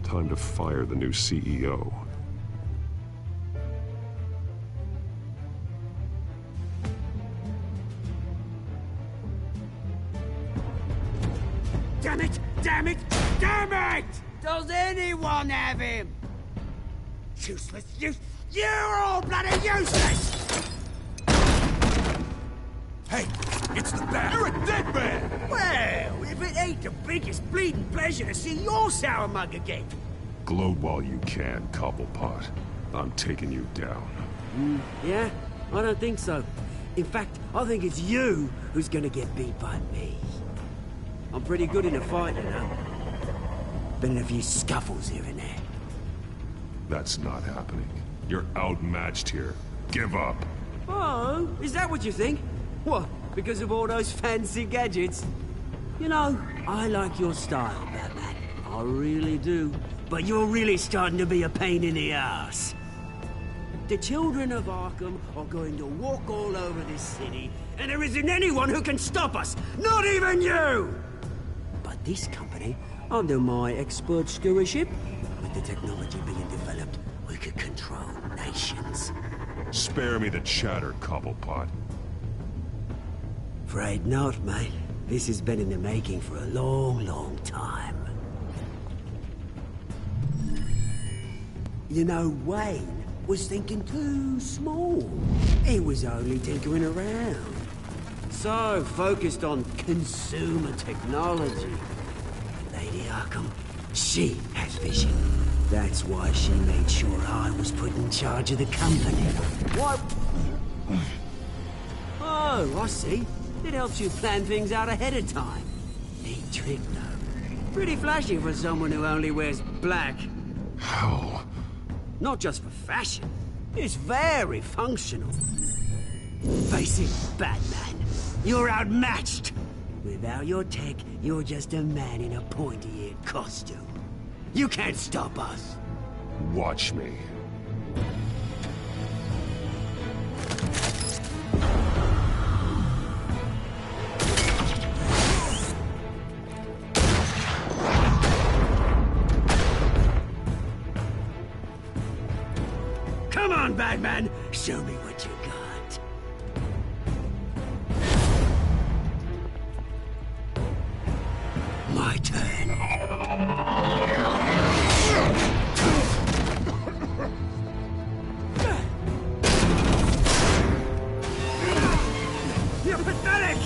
Time to fire the new CEO. Damn it! Damn it! Damn it! Does anyone have him? Useless! You're all bloody useless! Hey, it's the Bat. You're a dead man! Well, if it ain't the biggest bleeding pleasure to see your sour mug again. Gloat while you can, Cobblepot. I'm taking you down. Yeah? I don't think so. In fact, I think it's you who's gonna get beat by me. I'm pretty good in a fight, you know. Been in a few scuffles here and there. That's not happening. You're outmatched here. Give up. Oh, is that what you think? What, because of all those fancy gadgets? You know, I like your style, Batman. I really do. But you're really starting to be a pain in the ass. The children of Arkham are going to walk all over this city, and there isn't anyone who can stop us! Not even you! But this company Under my expert stewardship, with the technology being developed, we could control nations. Spare me the chatter, Cobblepot. Afraid not, mate. This has been in the making for a long, long time. You know, Wayne was thinking too small. He was only tinkering around. So focused on consumer technology. Lady Arkham, she has vision. That's why she made sure I was put in charge of the company. What? Oh, I see. It helps you plan things out ahead of time. Neat trick, though. Pretty flashy for someone who only wears black. How? Not just for fashion. It's very functional. Face it, Batman. You're outmatched. Without your tech, you're just a man in a pointy-eared costume. You can't stop us. Watch me. Come on, Batman! Show me what you got. My turn. You're pathetic!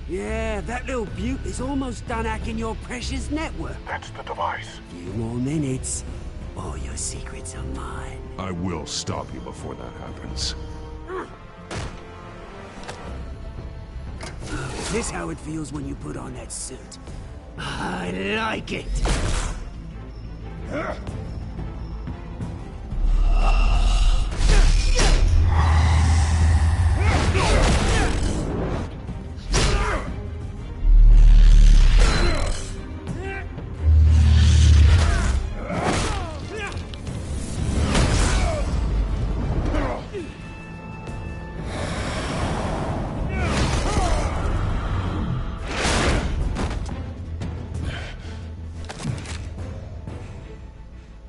Yeah, that little beaut is almost done hacking your precious network. That's the device. Few more minutes. All your secrets are mine. I will stop you before that happens. Is this how it feels when you put on that suit? I like it.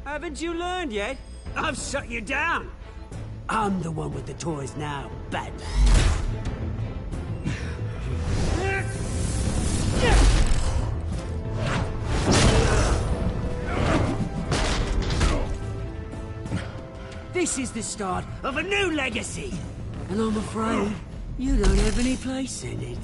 Haven't you learned yet? I've shut you down. I'm the one with the toys now, Batman. This is the start of a new legacy. And I'm afraid you don't have any place in it.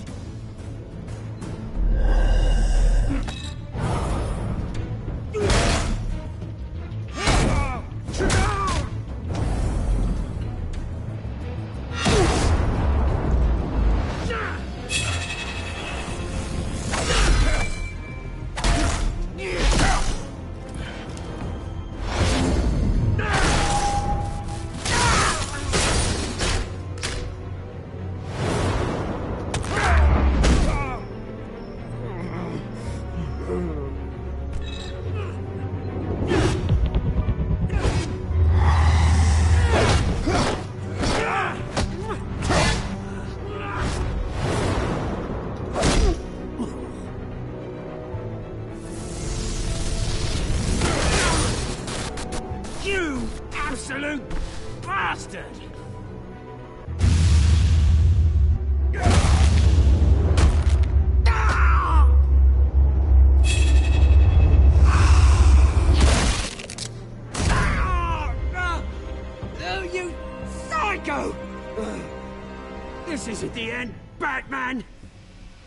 You absolute bastard! Oh, you psycho! This isn't the end, Batman!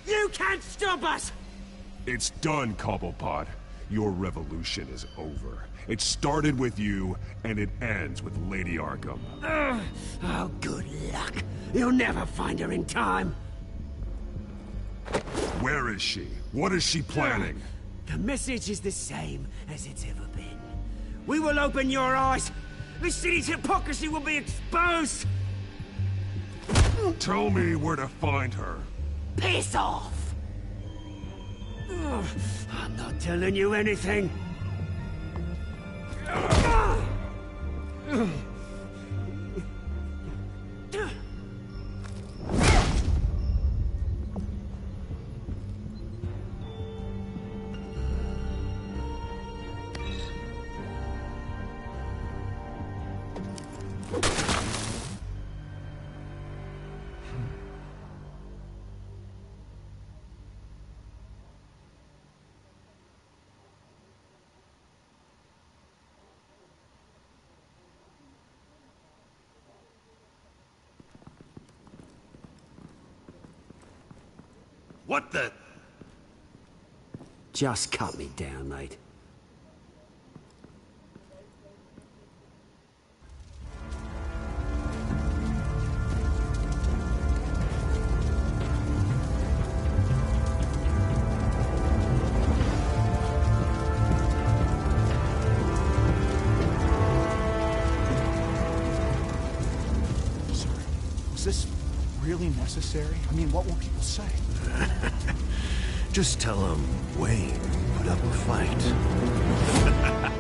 You can't stop us! It's done, Cobblepot. Your revolution is over. It started with you, and it ends with Lady Arkham. Oh, good luck. You'll never find her in time. Where is she? What is she planning? The message is the same as it's ever been. We will open your eyes. This city's hypocrisy will be exposed. Tell me where to find her. Piss off! Ugh, I'm not telling you anything. What the? Just cut me down, mate. Was this really necessary? I mean, what will people say? Just tell him Wayne put up a fight.